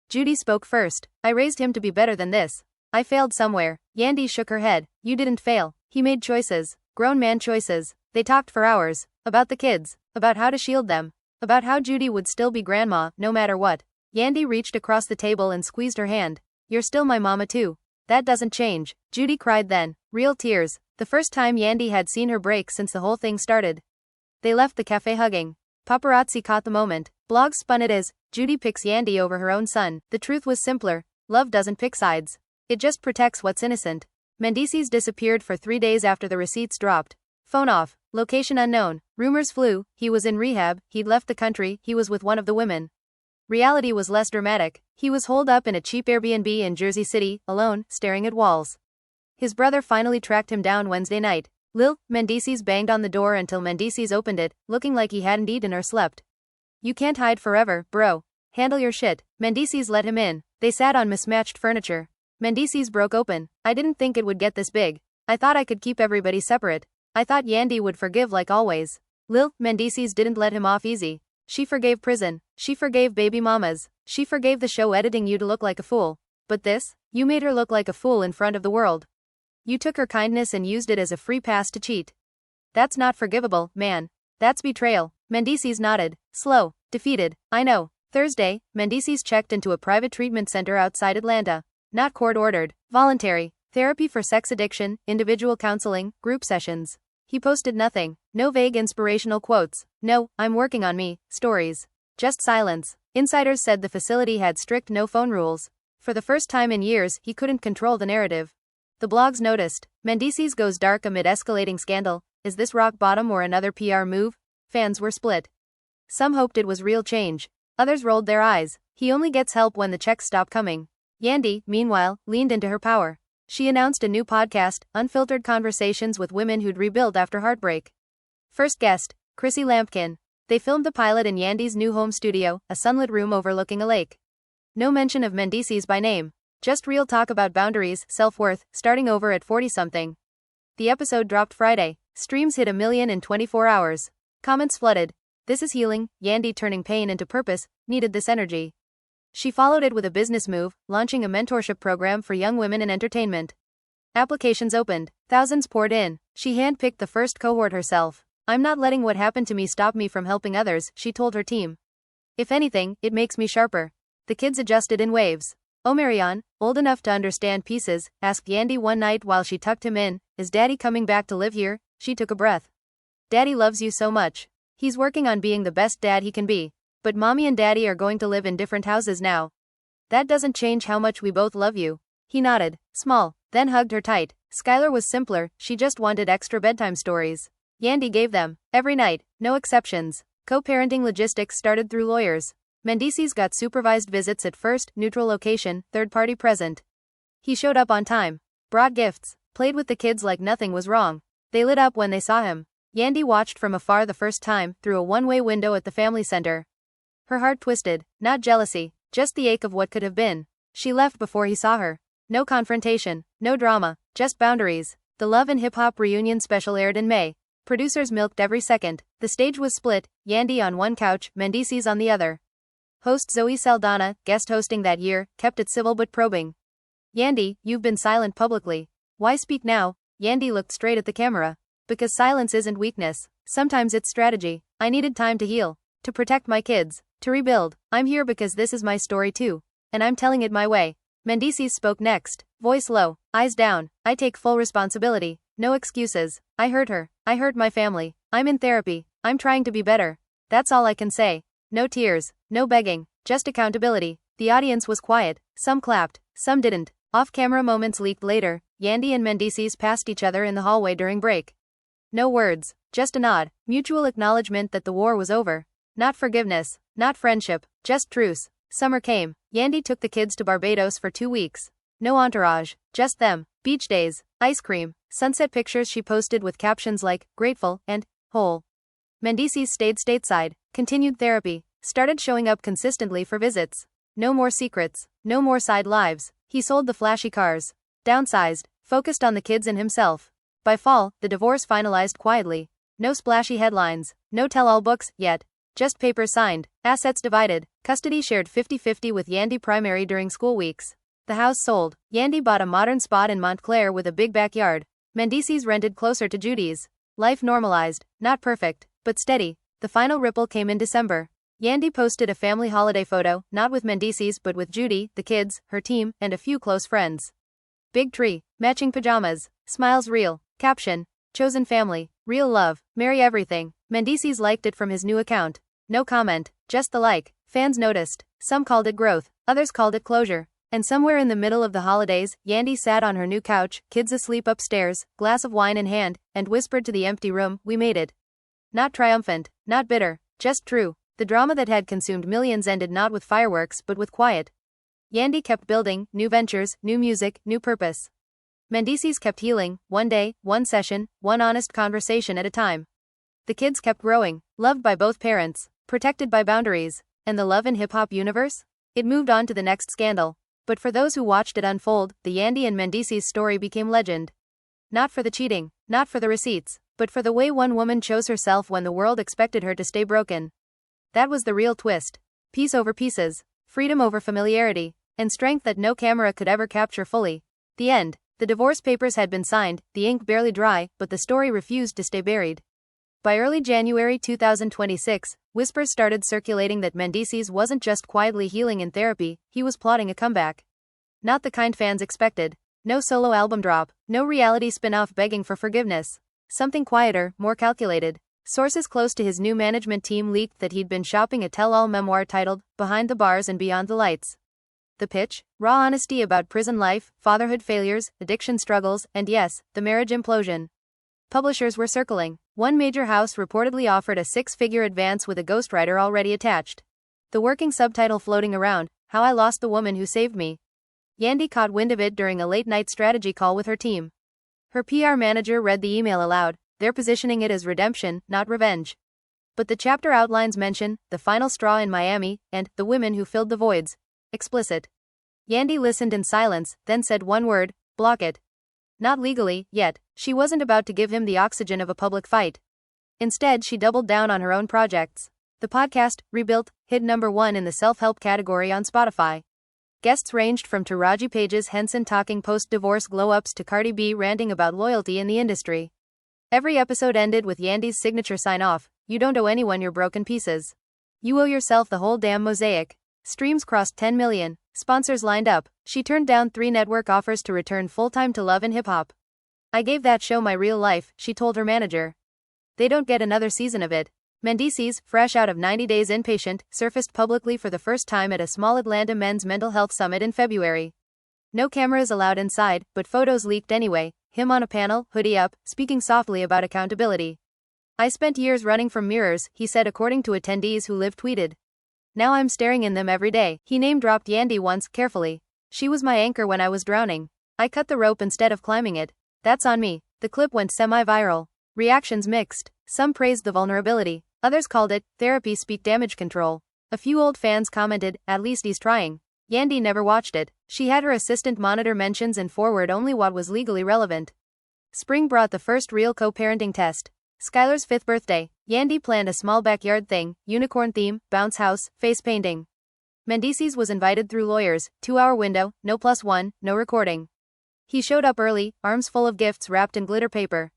Judy spoke first. I raised him to be better than this. I failed somewhere. Yandy shook her head. You didn't fail. He made choices. Grown man choices. They talked for hours. About the kids. About how to shield them. About how Judy would still be grandma, no matter what. Yandy reached across the table and squeezed her hand. You're still my mama too. That doesn't change. Judy cried then. Real tears. The first time Yandy had seen her break since the whole thing started. They left the cafe hugging. Paparazzi caught the moment. Blogs spun it as, Judy picks Yandy over her own son. The truth was simpler. Love doesn't pick sides. It just protects what's innocent. Mendeecees disappeared for 3 days after the receipts dropped. Phone off. Location unknown. Rumors flew. He was in rehab. He'd left the country. He was with one of the women. Reality was less dramatic. He was holed up in a cheap Airbnb in Jersey City, alone, staring at walls. His brother finally tracked him down Wednesday night. Lil Mendeecees banged on the door until Mendeecees opened it, looking like he hadn't eaten or slept. You can't hide forever, bro. Handle your shit. Mendeecees let him in. They sat on mismatched furniture. Mendeecees broke open. I didn't think it would get this big. I thought I could keep everybody separate. I thought Yandy would forgive like always. Lil Mendeecees didn't let him off easy. She forgave prison. She forgave baby mamas. She forgave the show editing you to look like a fool. But this? You made her look like a fool in front of the world. You took her kindness and used it as a free pass to cheat. That's not forgivable, man. That's betrayal. Mendeecees nodded. Slow. Defeated. I know. Thursday, Mendeecees checked into a private treatment center outside Atlanta. Not court-ordered. Voluntary. Therapy for sex addiction, individual counseling, group sessions. He posted nothing. No vague inspirational quotes. No, I'm working on me, stories. Just silence. Insiders said the facility had strict no-phone rules. For the first time in years, he couldn't control the narrative. The blogs noticed. Mendeecees goes dark amid escalating scandal. Is this rock bottom or another PR move? Fans were split. Some hoped it was real change. Others rolled their eyes. He only gets help when the checks stop coming. Yandy, meanwhile, leaned into her power. She announced a new podcast, Unfiltered Conversations with Women Who'd Rebuilt After Heartbreak. First guest, Chrissy Lampkin. They filmed the pilot in Yandy's new home studio, a sunlit room overlooking a lake. No mention of Mendeecees by name. Just real talk about boundaries, self-worth, starting over at 40-something. The episode dropped Friday. Streams hit 1 million in 24 hours. Comments flooded. This is healing. Yandy turning pain into purpose, needed this energy. She followed it with a business move, launching a mentorship program for young women in entertainment. Applications opened. Thousands poured in. She handpicked the first cohort herself. I'm not letting what happened to me stop me from helping others, she told her team. If anything, it makes me sharper. The kids adjusted in waves. Omarion, old enough to understand pieces, asked Yandy one night while she tucked him in, is daddy coming back to live here? She took a breath. Daddy loves you so much. He's working on being the best dad he can be. But mommy and daddy are going to live in different houses now. That doesn't change how much we both love you. He nodded. Small. then hugged her tight. Skylar was simpler, she just wanted extra bedtime stories. Yandy gave them, every night, no exceptions. Co-parenting logistics started through lawyers. Mendeecees got supervised visits at first, neutral location, third party present. He showed up on time, brought gifts, played with the kids like nothing was wrong. They lit up when they saw him. Yandy watched from afar the first time, through a one-way window at the family center. Her heart twisted, not jealousy, just the ache of what could have been. She left before he saw her. No confrontation, no drama, just boundaries. The Love and Hip Hop reunion special aired in May. Producers milked every second. The stage was split, Yandy on one couch, Mendeecees on the other. Host Zoe Saldana, guest hosting that year, kept it civil but probing. Yandy, you've been silent publicly. Why speak now? Yandy looked straight at the camera. Because silence isn't weakness. Sometimes it's strategy. I needed time to heal. To protect my kids. To rebuild. I'm here because this is my story too. And I'm telling it my way. Mendeecees spoke next. Voice low. Eyes down. I take full responsibility. No excuses. I hurt her. I hurt my family. I'm in therapy. I'm trying to be better. That's all I can say. No tears. No begging. Just accountability. The audience was quiet. Some clapped. Some didn't. Off-camera moments leaked later. Yandy and Mendeecees passed each other in the hallway during break. No words. Just a nod. Mutual acknowledgement that the war was over. Not forgiveness. Not friendship. Just truce. Summer came. Yandy took the kids to Barbados for 2 weeks. No entourage. Just them. Beach days. Ice cream. Sunset pictures she posted with captions like, grateful, and, whole. Mendeecees stayed stateside. Continued therapy. Started showing up consistently for visits. No more secrets. No more side lives. He sold the flashy cars. Downsized. Focused on the kids and himself. By fall, the divorce finalized quietly. No splashy headlines. No tell-all books, yet. Just papers signed. Assets divided. Custody shared 50-50 with Yandy primary during school weeks. The house sold. Yandy bought a modern spot in Montclair with a big backyard. Mendeecees rented closer to Judy's. Life normalized. Not perfect, but steady. The final ripple came in December. Yandy posted a family holiday photo, not with Mendeecees but with Judy, the kids, her team, and a few close friends. Big tree. Matching pajamas. Smiles real. Caption. Chosen family. Real love. Marry everything. Mendeecees liked it from his new account. No comment. Just the like. Fans noticed. Some called it growth. Others called it closure. And somewhere in the middle of the holidays, Yandy sat on her new couch, kids asleep upstairs, glass of wine in hand, and whispered to the empty room, we made it. Not triumphant. Not bitter. Just true. The drama that had consumed millions ended not with fireworks but with quiet. Yandy kept building, new ventures, new music, new purpose. Mendeecees kept healing, one day, one session, one honest conversation at a time. The kids kept growing, loved by both parents, protected by boundaries. And the Love and Hip Hop universe? It moved on to the next scandal. But for those who watched it unfold, the Yandy and Mendeecees story became legend. Not for the cheating, not for the receipts, but for the way one woman chose herself when the world expected her to stay broken. That was the real twist. Peace over pieces, freedom over familiarity, and strength that no camera could ever capture fully. The end. The divorce papers had been signed, the ink barely dry, but the story refused to stay buried. By early January 2026, whispers started circulating that Mendeecees wasn't just quietly healing in therapy, he was plotting a comeback. Not the kind fans expected. No solo album drop, no reality spin-off begging for forgiveness. Something quieter, more calculated. Sources close to his new management team leaked that he'd been shopping a tell-all memoir titled, Behind the Bars and Beyond the Lights. The pitch? Raw honesty about prison life, fatherhood failures, addiction struggles, and yes, the marriage implosion. Publishers were circling. One major house reportedly offered a 6-figure advance with a ghostwriter already attached. The working subtitle floating around, How I Lost the Woman Who Saved Me. Yandy caught wind of it during a late-night strategy call with her team. Her PR manager read the email aloud. They're positioning it as redemption, not revenge. But the chapter outlines mention, the final straw in Miami, and, the women who filled the voids. Explicit. Yandy listened in silence, then said one word, block it. Not legally, yet. She wasn't about to give him the oxygen of a public fight. Instead, she doubled down on her own projects. The podcast, Rebuilt, hit #1 in the self-help category on Spotify. Guests ranged from Taraji P's Henson talking post-divorce glow-ups to Cardi B ranting about loyalty in the industry. Every episode ended with Yandy's signature sign-off, you don't owe anyone your broken pieces. You owe yourself the whole damn mosaic. Streams crossed 10 million. Sponsors lined up. She turned down 3 network offers to return full-time to Love and Hip Hop. I gave that show my real life, she told her manager. They don't get another season of it. Mendeecees, fresh out of 90 Days Inpatient, surfaced publicly for the first time at a small Atlanta men's mental health summit in February. No cameras allowed inside, but photos leaked anyway. Him on a panel, hoodie up, speaking softly about accountability. I spent years running from mirrors, he said according to attendees who live tweeted. Now I'm staring in them every day. He name-dropped Yandy once, carefully. She was my anchor when I was drowning. I cut the rope instead of climbing it. That's on me. The clip went semi-viral. Reactions mixed. Some praised the vulnerability. Others called it therapy speak damage control. A few old fans commented, at least he's trying. Yandy never watched it. She had her assistant monitor mentions and forward only what was legally relevant. Spring brought the first real co-parenting test. Skylar's 5th birthday. Yandy planned a small backyard thing, unicorn theme, bounce house, face painting. Mendeecees was invited through lawyers, 2-hour window, no +1, no recording. He showed up early, arms full of gifts wrapped in glitter paper.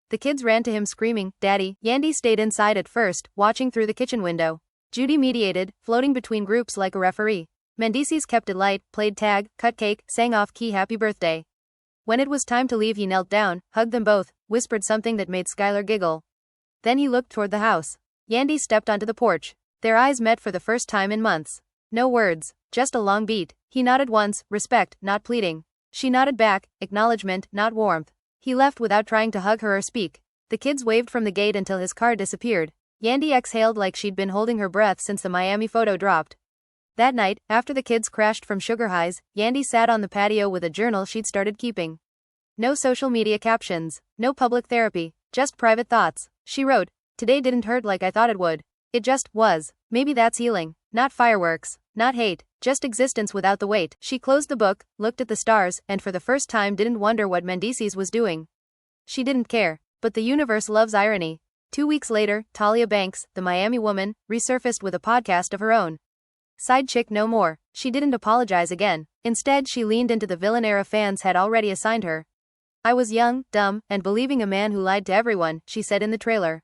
The kids ran to him screaming, Daddy. Yandy stayed inside at first, watching through the kitchen window. Judy mediated, floating between groups like a referee. Mendeecees kept it light, played tag, cut cake, sang off-key happy birthday. When it was time to leave he knelt down, hugged them both, whispered something that made Skylar giggle. Then he looked toward the house. Yandy stepped onto the porch. Their eyes met for the first time in months. No words, just a long beat. He nodded once, respect, not pleading. She nodded back, acknowledgement, not warmth. He left without trying to hug her or speak. The kids waved from the gate until his car disappeared. Yandy exhaled like she'd been holding her breath since the Miami photo dropped. That night, after the kids crashed from sugar highs, Yandy sat on the patio with a journal she'd started keeping. No social media captions, no public therapy, just private thoughts. She wrote, today didn't hurt like I thought it would. It just was. Maybe that's healing. Not fireworks, not hate, just existence without the weight. She closed the book, looked at the stars, and for the first time didn't wonder what Mendeecees was doing. She didn't care. But the universe loves irony. 2 weeks later, Talia Banks, the Miami woman, resurfaced with a podcast of her own. Side chick no more. She didn't apologize again. Instead, she leaned into the villain era fans had already assigned her. I was young, dumb, and believing a man who lied to everyone, she said in the trailer.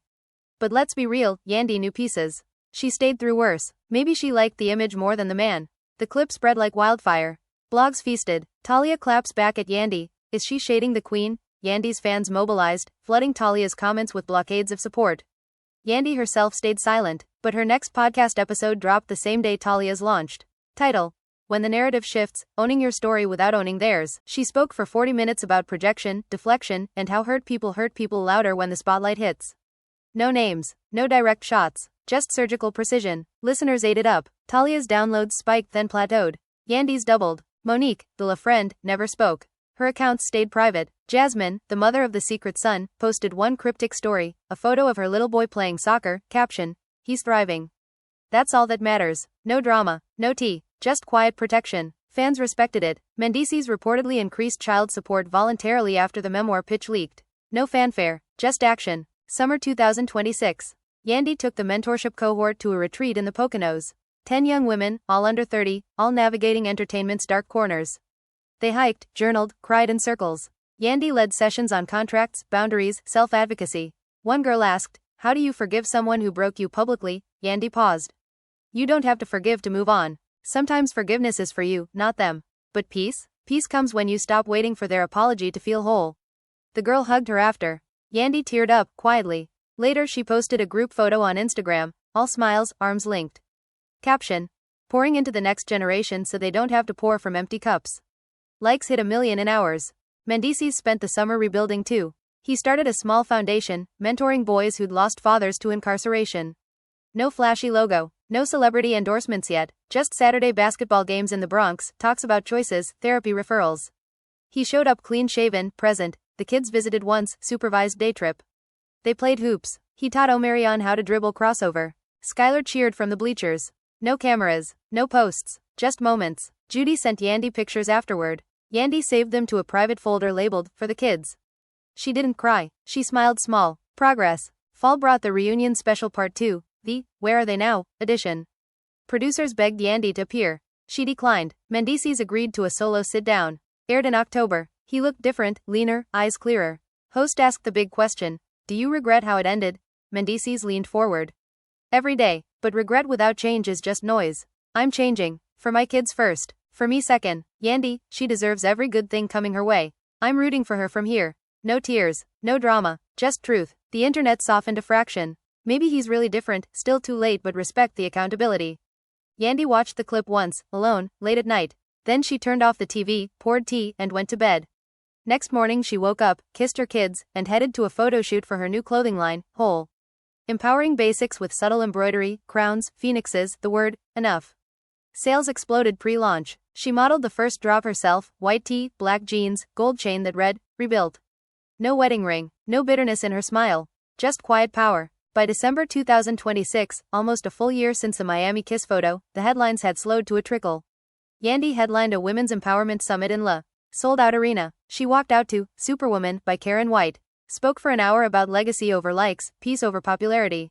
But let's be real, Yandy knew pieces. She stayed through worse. Maybe she liked the image more than the man. The clip spread like wildfire. Blogs feasted. Talia claps back at Yandy. Is she shading the queen? Yandy's fans mobilized, flooding Talia's comments with blockades of support. Yandy herself stayed silent, but her next podcast episode dropped the same day Talia's launched. Title: When the Narrative Shifts, Owning Your Story Without Owning Theirs. She spoke for 40 minutes about projection, deflection, and how hurt people louder when the spotlight hits. No names, no direct shots, just surgical precision. Listeners ate it up. Talia's downloads spiked then plateaued. Yandy's doubled. Monique, the La Friend, never spoke. Her accounts stayed private. Jasmine, the mother of the secret son, posted one cryptic story, a photo of her little boy playing soccer, caption, he's thriving. That's all that matters. No drama, no tea, just quiet protection. Fans respected it. Mendeecees reportedly increased child support voluntarily after the memoir pitch leaked. No fanfare, just action. Summer 2026. Yandy took the mentorship cohort to a retreat in the Poconos. 10 young women, all under 30, all navigating entertainment's dark corners. They hiked, journaled, cried in circles. Yandy led sessions on contracts, boundaries, self-advocacy. One girl asked, how do you forgive someone who broke you publicly? Yandy paused. You don't have to forgive to move on. Sometimes forgiveness is for you, not them. But peace? Peace comes when you stop waiting for their apology to feel whole. The girl hugged her after. Yandy teared up, quietly. Later she posted a group photo on Instagram, all smiles, arms linked. Caption: pouring into the next generation so they don't have to pour from empty cups. Likes hit 1 million in hours. Mendeecees spent the summer rebuilding too. He started a small foundation, mentoring boys who'd lost fathers to incarceration. No flashy logo, no celebrity endorsements yet, just Saturday basketball games in the Bronx, talks about choices, therapy referrals. He showed up clean-shaven, present. The kids visited once, supervised day trip. They played hoops. He taught Omarion how to dribble crossover. Skylar cheered from the bleachers. No cameras, no posts, just moments. Judy sent Yandy pictures afterward. Yandy saved them to a private folder labeled, for the kids. She didn't cry. She smiled small. Progress. Fall brought the reunion special part 2, the Where Are They Now? Edition. Producers begged Yandy to appear. She declined. Mendeecees agreed to a solo sit-down. Aired in October. He looked different, leaner, eyes clearer. Host asked the big question. Do you regret how it ended? Mendeecees leaned forward. Every day, but regret without change is just noise. I'm changing. For my kids first. For me second. Yandy, she deserves every good thing coming her way. I'm rooting for her from here. No tears, no drama, just truth. The internet softened a fraction. Maybe he's really different, still too late but respect the accountability. Yandy watched the clip once, alone, late at night. Then she turned off the TV, poured tea, and went to bed. Next morning she woke up, kissed her kids, and headed to a photo shoot for her new clothing line, Whole. Empowering basics with subtle embroidery, crowns, phoenixes, the word, enough. Sales exploded pre-launch. She modeled the first drop herself, white tee, black jeans, gold chain that read, rebuilt. No wedding ring, no bitterness in her smile. Just quiet power. By December 2026, almost a full year since the Miami kiss photo, the headlines had slowed to a trickle. Yandy headlined a women's empowerment summit in La sold-out arena. She walked out to Superwoman by Karen White, spoke for an hour about legacy over likes, peace over popularity.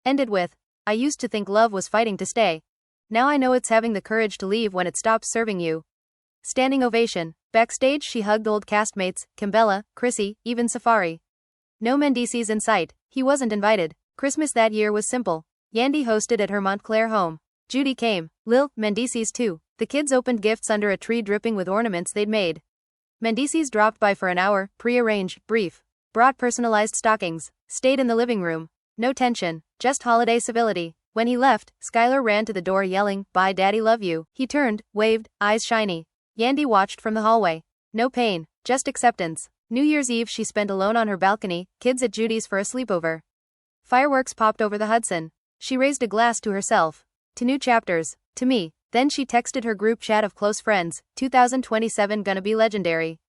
Ended with, I used to think love was fighting to stay. Now I know it's having the courage to leave when it stops serving you. Standing ovation. Backstage she hugged old castmates, Kimbella, Chrissy, even Safari. No Mendeecees in sight. He wasn't invited. Christmas that year was simple. Yandy hosted at her Montclair home. Judy came. Lil, Mendeecees too. The kids opened gifts under a tree dripping with ornaments they'd made. Mendeecees dropped by for an hour, pre-arranged, brief. Brought personalized stockings. Stayed in the living room. No tension, just holiday civility. When he left, Skylar ran to the door yelling, "Bye daddy, love you." He turned, waved, eyes shiny. Yandy watched from the hallway. No pain, just acceptance. New Year's Eve she spent alone on her balcony, kids at Judy's for a sleepover. Fireworks popped over the Hudson. She raised a glass to herself. To new chapters. To me. Then she texted her group chat of close friends, 2027 gonna be legendary.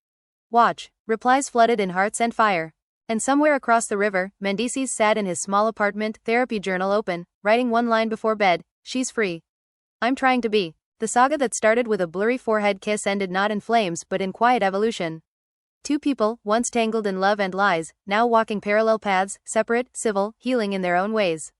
Watch. Replies flooded in hearts and fire. And somewhere across the river, Mendeecees sat in his small apartment, therapy journal open, writing one line before bed, she's free. I'm trying to be. The saga that started with a blurry forehead kiss ended not in flames but in quiet evolution. Two people, once tangled in love and lies, now walking parallel paths, separate, civil, healing in their own ways.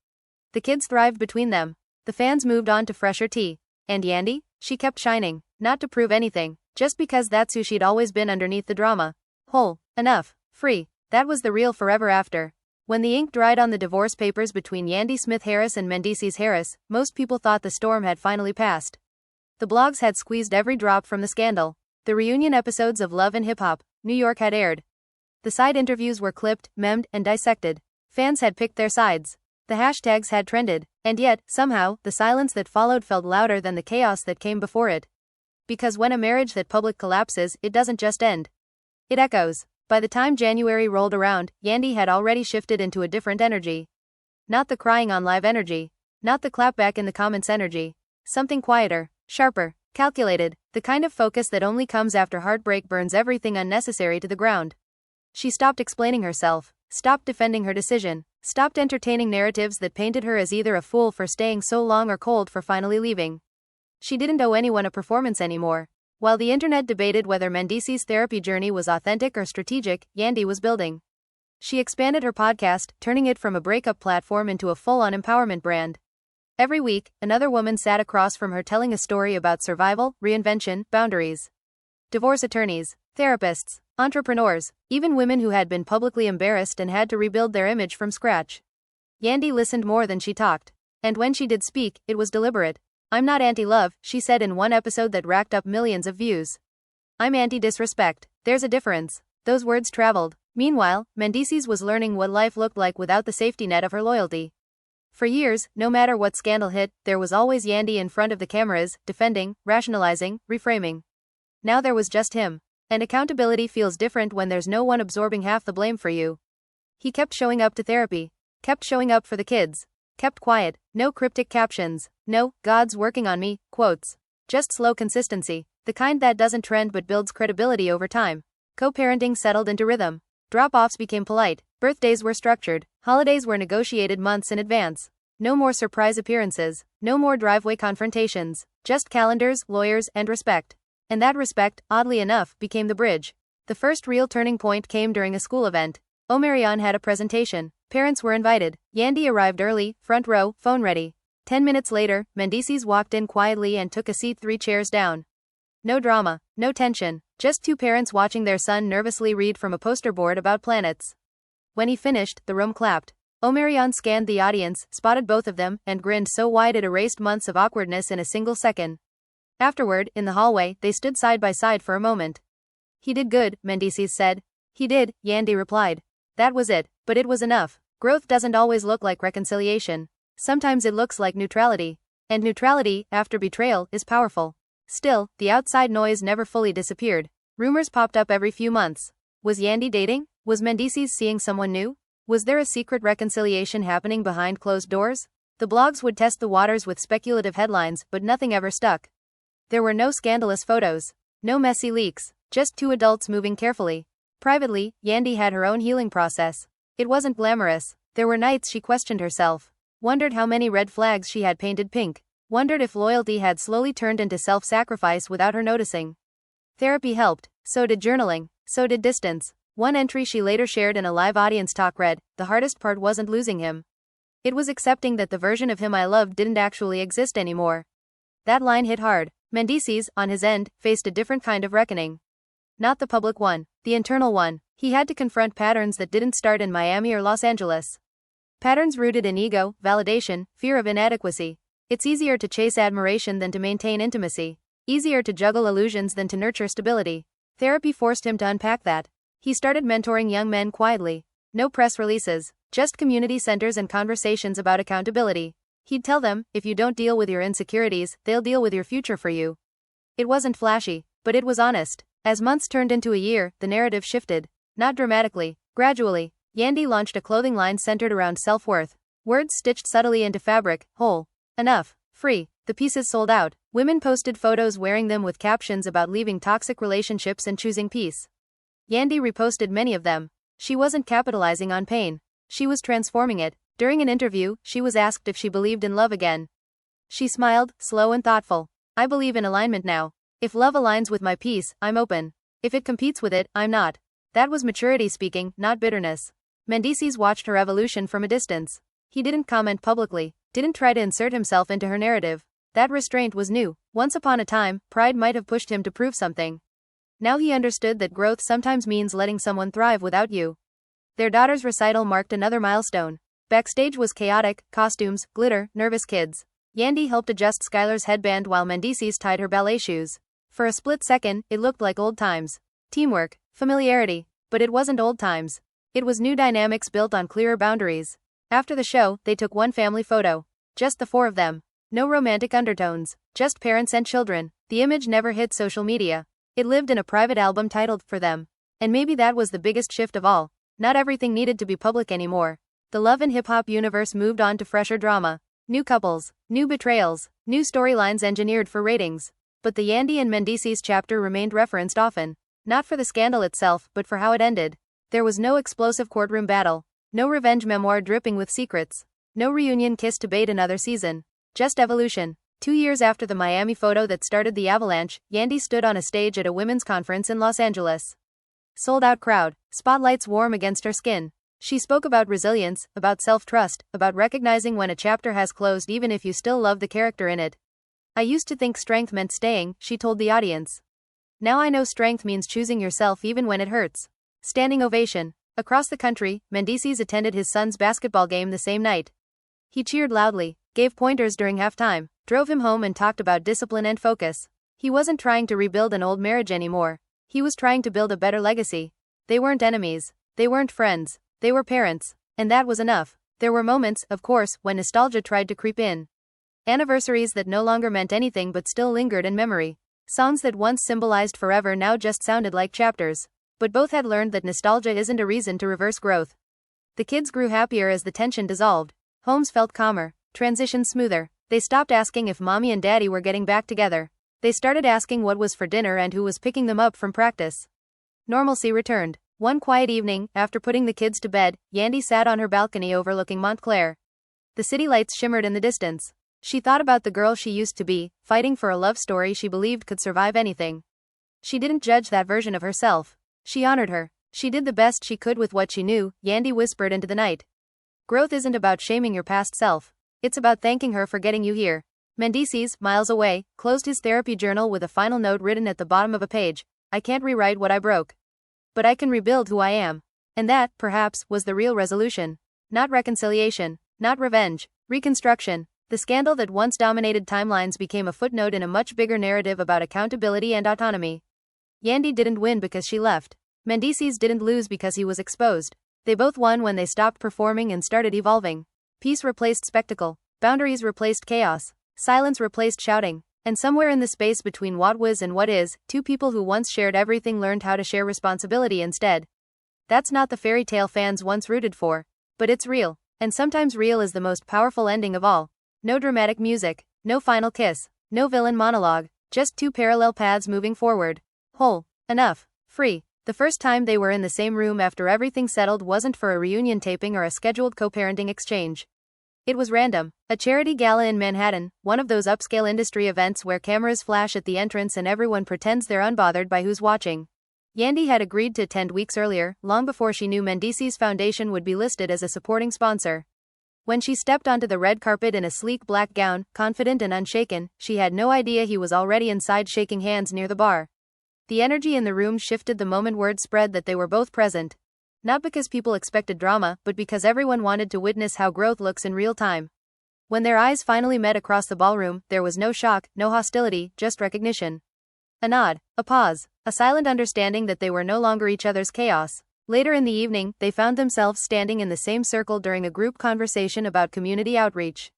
The kids thrived between them. The fans moved on to fresher tea. And Yandy? She kept shining, not to prove anything, just because that's who she'd always been underneath the drama. Whole, enough, free, that was the real forever after. When the ink dried on the divorce papers between Yandy Smith Harris and Mendeecees Harris, most people thought the storm had finally passed. The blogs had squeezed every drop from the scandal. The reunion episodes of Love and Hip Hop, New York had aired. The side interviews were clipped, memed, and dissected. Fans had picked their sides. The hashtags had trended, and yet, somehow, the silence that followed felt louder than the chaos that came before it. Because when a marriage that public collapses, it doesn't just end. It echoes. By the time January rolled around, Yandy had already shifted into a different energy. Not the crying on live energy. Not the clapback in the comments energy. Something quieter, sharper, calculated, the kind of focus that only comes after heartbreak burns everything unnecessary to the ground. She stopped explaining herself, stopped defending her decision, stopped entertaining narratives that painted her as either a fool for staying so long or cold for finally leaving. She didn't owe anyone a performance anymore. While the internet debated whether Mendeecees' therapy journey was authentic or strategic, Yandy was building. She expanded her podcast, turning it from a breakup platform into a full-on empowerment brand. Every week, another woman sat across from her telling a story about survival, reinvention, boundaries. Divorce attorneys, therapists, entrepreneurs, even women who had been publicly embarrassed and had to rebuild their image from scratch. Yandy listened more than she talked. And when she did speak, it was deliberate. I'm not anti-love, she said in one episode that racked up millions of views. I'm anti-disrespect. There's a difference. Those words traveled. Meanwhile, Mendeecees was learning what life looked like without the safety net of her loyalty. For years, no matter what scandal hit, there was always Yandy in front of the cameras, defending, rationalizing, reframing. Now there was just him. And accountability feels different when there's no one absorbing half the blame for you. He kept showing up to therapy. Kept showing up for the kids. Kept quiet. No cryptic captions. No, God's working on me, quotes. Just slow consistency. The kind that doesn't trend but builds credibility over time. Co-parenting settled into rhythm. Drop-offs became polite. Birthdays were structured. Holidays were negotiated months in advance. No more surprise appearances. No more driveway confrontations. Just calendars, lawyers, and respect. And that respect, oddly enough, became the bridge. The first real turning point came during a school event. Omarion had a presentation. Parents were invited. Yandy arrived early, front row, phone ready. 10 minutes later, Mendeecees walked in quietly and took a seat 3 chairs down. No drama, no tension, just 2 parents watching their son nervously read from a poster board about planets. When he finished, the room clapped. Omarion scanned the audience, spotted both of them, and grinned so wide it erased months of awkwardness in a single second. Afterward, in the hallway, they stood side by side for a moment. He did good, Mendeecees said. He did, Yandy replied. That was it, but it was enough. Growth doesn't always look like reconciliation. Sometimes it looks like neutrality. And neutrality, after betrayal, is powerful. Still, the outside noise never fully disappeared. Rumors popped up every few months. Was Yandy dating? Was Mendeecees seeing someone new? Was there a secret reconciliation happening behind closed doors? The blogs would test the waters with speculative headlines, but nothing ever stuck. There were no scandalous photos. No messy leaks. Just two adults moving carefully. Privately, Yandy had her own healing process. It wasn't glamorous. There were nights she questioned herself. Wondered how many red flags she had painted pink. Wondered if loyalty had slowly turned into self-sacrifice without her noticing. Therapy helped. So did journaling. So did distance. One entry she later shared in a live audience talk read, "The hardest part wasn't losing him. It was accepting that the version of him I loved didn't actually exist anymore." That line hit hard. Mendeecees, on his end, faced a different kind of reckoning. Not the public one. The internal one. He had to confront patterns that didn't start in Miami or Los Angeles. Patterns rooted in ego, validation, fear of inadequacy. It's easier to chase admiration than to maintain intimacy. Easier to juggle illusions than to nurture stability. Therapy forced him to unpack that. He started mentoring young men quietly. No press releases. Just community centers and conversations about accountability. He'd tell them, if you don't deal with your insecurities, they'll deal with your future for you. It wasn't flashy, but it was honest. As months turned into a year, the narrative shifted. Not dramatically. Gradually. Yandy launched a clothing line centered around self-worth. Words stitched subtly into fabric, whole. Enough. Free. The pieces sold out. Women posted photos wearing them with captions about leaving toxic relationships and choosing peace. Yandy reposted many of them. She wasn't capitalizing on pain. She was transforming it. During an interview, she was asked if she believed in love again. She smiled, slow and thoughtful. "I believe in alignment now. If love aligns with my peace, I'm open. If it competes with it, I'm not." That was maturity speaking, not bitterness. Mendeecees watched her evolution from a distance. He didn't comment publicly. Didn't try to insert himself into her narrative. That restraint was new. Once upon a time, pride might have pushed him to prove something. Now he understood that growth sometimes means letting someone thrive without you. Their daughter's recital marked another milestone. Backstage was chaotic, costumes, glitter, nervous kids. Yandy helped adjust Skylar's headband while Mendeecees tied her ballet shoes. For a split second, it looked like old times. Teamwork, familiarity. But it wasn't old times. It was new dynamics built on clearer boundaries. After the show, they took one family photo. Just the four of them. No romantic undertones. Just parents and children. The image never hit social media. It lived in a private album titled For Them. And maybe that was the biggest shift of all. Not everything needed to be public anymore. The love and hip-hop universe moved on to fresher drama. New couples. New betrayals. New storylines engineered for ratings. But the Yandy and Mendeecees chapter remained referenced often. Not for the scandal itself, but for how it ended. There was no explosive courtroom battle. No revenge memoir dripping with secrets. No reunion kiss to bait another season. Just evolution. 2 years after the Miami photo that started the avalanche, Yandy stood on a stage at a women's conference in Los Angeles. Sold-out crowd. Spotlights warm against her skin. She spoke about resilience, about self-trust, about recognizing when a chapter has closed even if you still love the character in it. "I used to think strength meant staying," she told the audience. "Now I know strength means choosing yourself even when it hurts." Standing ovation. Across the country, Mendeecees attended his son's basketball game the same night. He cheered loudly, gave pointers during halftime, drove him home and talked about discipline and focus. He wasn't trying to rebuild an old marriage anymore. He was trying to build a better legacy. They weren't enemies. They weren't friends. They were parents. And that was enough. There were moments, of course, when nostalgia tried to creep in. Anniversaries that no longer meant anything but still lingered in memory. Songs that once symbolized forever now just sounded like chapters. But both had learned that nostalgia isn't a reason to reverse growth. The kids grew happier as the tension dissolved. Homes felt calmer. Transitions smoother. They stopped asking if mommy and daddy were getting back together. They started asking what was for dinner and who was picking them up from practice. Normalcy returned. One quiet evening, after putting the kids to bed, Yandy sat on her balcony overlooking Montclair. The city lights shimmered in the distance. She thought about the girl she used to be, fighting for a love story she believed could survive anything. She didn't judge that version of herself. She honored her. She did the best she could with what she knew, Yandy whispered into the night. Growth isn't about shaming your past self. It's about thanking her for getting you here. Mendeecees, miles away, closed his therapy journal with a final note written at the bottom of a page. "I can't rewrite what I broke. But I can rebuild who I am." And that, perhaps, was the real resolution. Not reconciliation. Not revenge. Reconstruction. The scandal that once dominated timelines became a footnote in a much bigger narrative about accountability and autonomy. Yandy didn't win because she left. Mendeecees didn't lose because he was exposed. They both won when they stopped performing and started evolving. Peace replaced spectacle. Boundaries replaced chaos. Silence replaced shouting. And somewhere in the space between what was and what is, two people who once shared everything learned how to share responsibility instead. That's not the fairy tale fans once rooted for. But it's real. And sometimes real is the most powerful ending of all. No dramatic music, no final kiss, no villain monologue, just two parallel paths moving forward. Whole. Enough. Free. The first time they were in the same room after everything settled wasn't for a reunion taping or a scheduled co-parenting exchange. It was random. A charity gala in Manhattan, one of those upscale industry events where cameras flash at the entrance and everyone pretends they're unbothered by who's watching. Yandy had agreed to attend weeks earlier, long before she knew Mendeecees Foundation would be listed as a supporting sponsor. When she stepped onto the red carpet in a sleek black gown, confident and unshaken, she had no idea he was already inside shaking hands near the bar. The energy in the room shifted the moment word spread that they were both present. Not because people expected drama, but because everyone wanted to witness how growth looks in real time. When their eyes finally met across the ballroom, there was no shock, no hostility, just recognition. A nod, a pause, a silent understanding that they were no longer each other's chaos. Later in the evening, they found themselves standing in the same circle during a group conversation about community outreach.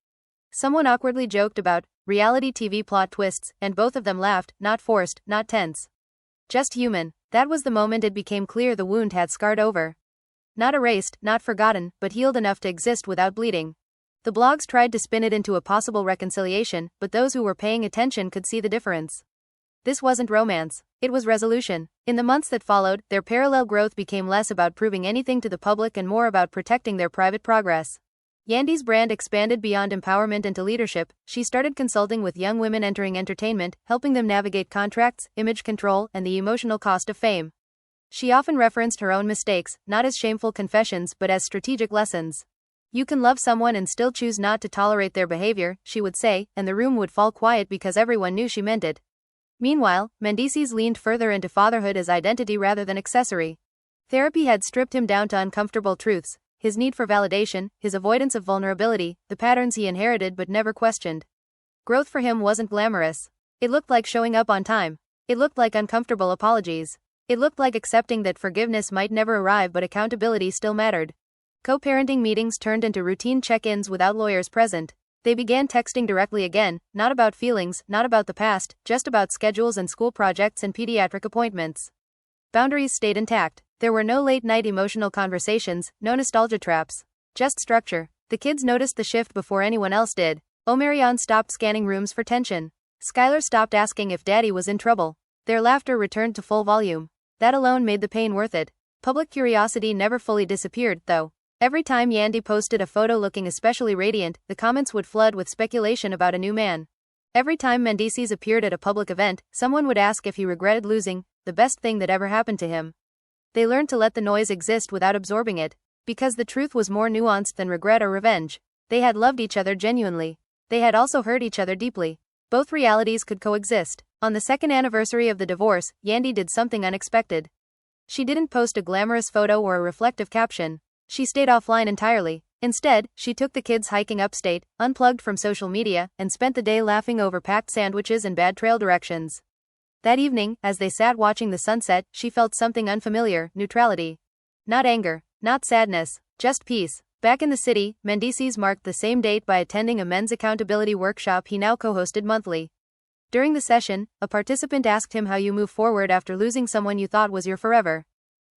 Someone awkwardly joked about reality TV plot twists, and both of them laughed, not forced, not tense. Just human. That was the moment it became clear the wound had scarred over. Not erased, not forgotten, but healed enough to exist without bleeding. The blogs tried to spin it into a possible reconciliation, but those who were paying attention could see the difference. This wasn't romance. It was resolution. In the months that followed, their parallel growth became less about proving anything to the public and more about protecting their private progress. Yandy's brand expanded beyond empowerment into leadership. She started consulting with young women entering entertainment, helping them navigate contracts, image control, and the emotional cost of fame. She often referenced her own mistakes, not as shameful confessions but as strategic lessons. You can love someone and still choose not to tolerate their behavior, she would say, and the room would fall quiet because everyone knew she meant it. Meanwhile, Mendeecees leaned further into fatherhood as identity rather than accessory. Therapy had stripped him down to uncomfortable truths: his need for validation, his avoidance of vulnerability, the patterns he inherited but never questioned. Growth for him wasn't glamorous. It looked like showing up on time. It looked like uncomfortable apologies. It looked like accepting that forgiveness might never arrive but accountability still mattered. Co-parenting meetings turned into routine check-ins without lawyers present. They began texting directly again, not about feelings, not about the past, just about schedules and school projects and pediatric appointments. Boundaries stayed intact. There were no late-night emotional conversations, no nostalgia traps. Just structure. The kids noticed the shift before anyone else did. Omarion stopped scanning rooms for tension. Skylar stopped asking if Daddy was in trouble. Their laughter returned to full volume. That alone made the pain worth it. Public curiosity never fully disappeared, though. Every time Yandy posted a photo looking especially radiant, the comments would flood with speculation about a new man. Every time Mendeecees appeared at a public event, someone would ask if he regretted losing the best thing that ever happened to him. They learned to let the noise exist without absorbing it, because the truth was more nuanced than regret or revenge. They had loved each other genuinely. They had also hurt each other deeply. Both realities could coexist. On the second anniversary of the divorce, Yandy did something unexpected. She didn't post a glamorous photo or a reflective caption. She stayed offline entirely. Instead, she took the kids hiking upstate, unplugged from social media, and spent the day laughing over packed sandwiches and bad trail directions. That evening, as they sat watching the sunset, she felt something unfamiliar: neutrality. Not anger, not sadness, just peace. Back in the city, Mendeecees marked the same date by attending a men's accountability workshop he now co-hosted monthly. During the session, a participant asked him how you move forward after losing someone you thought was your forever.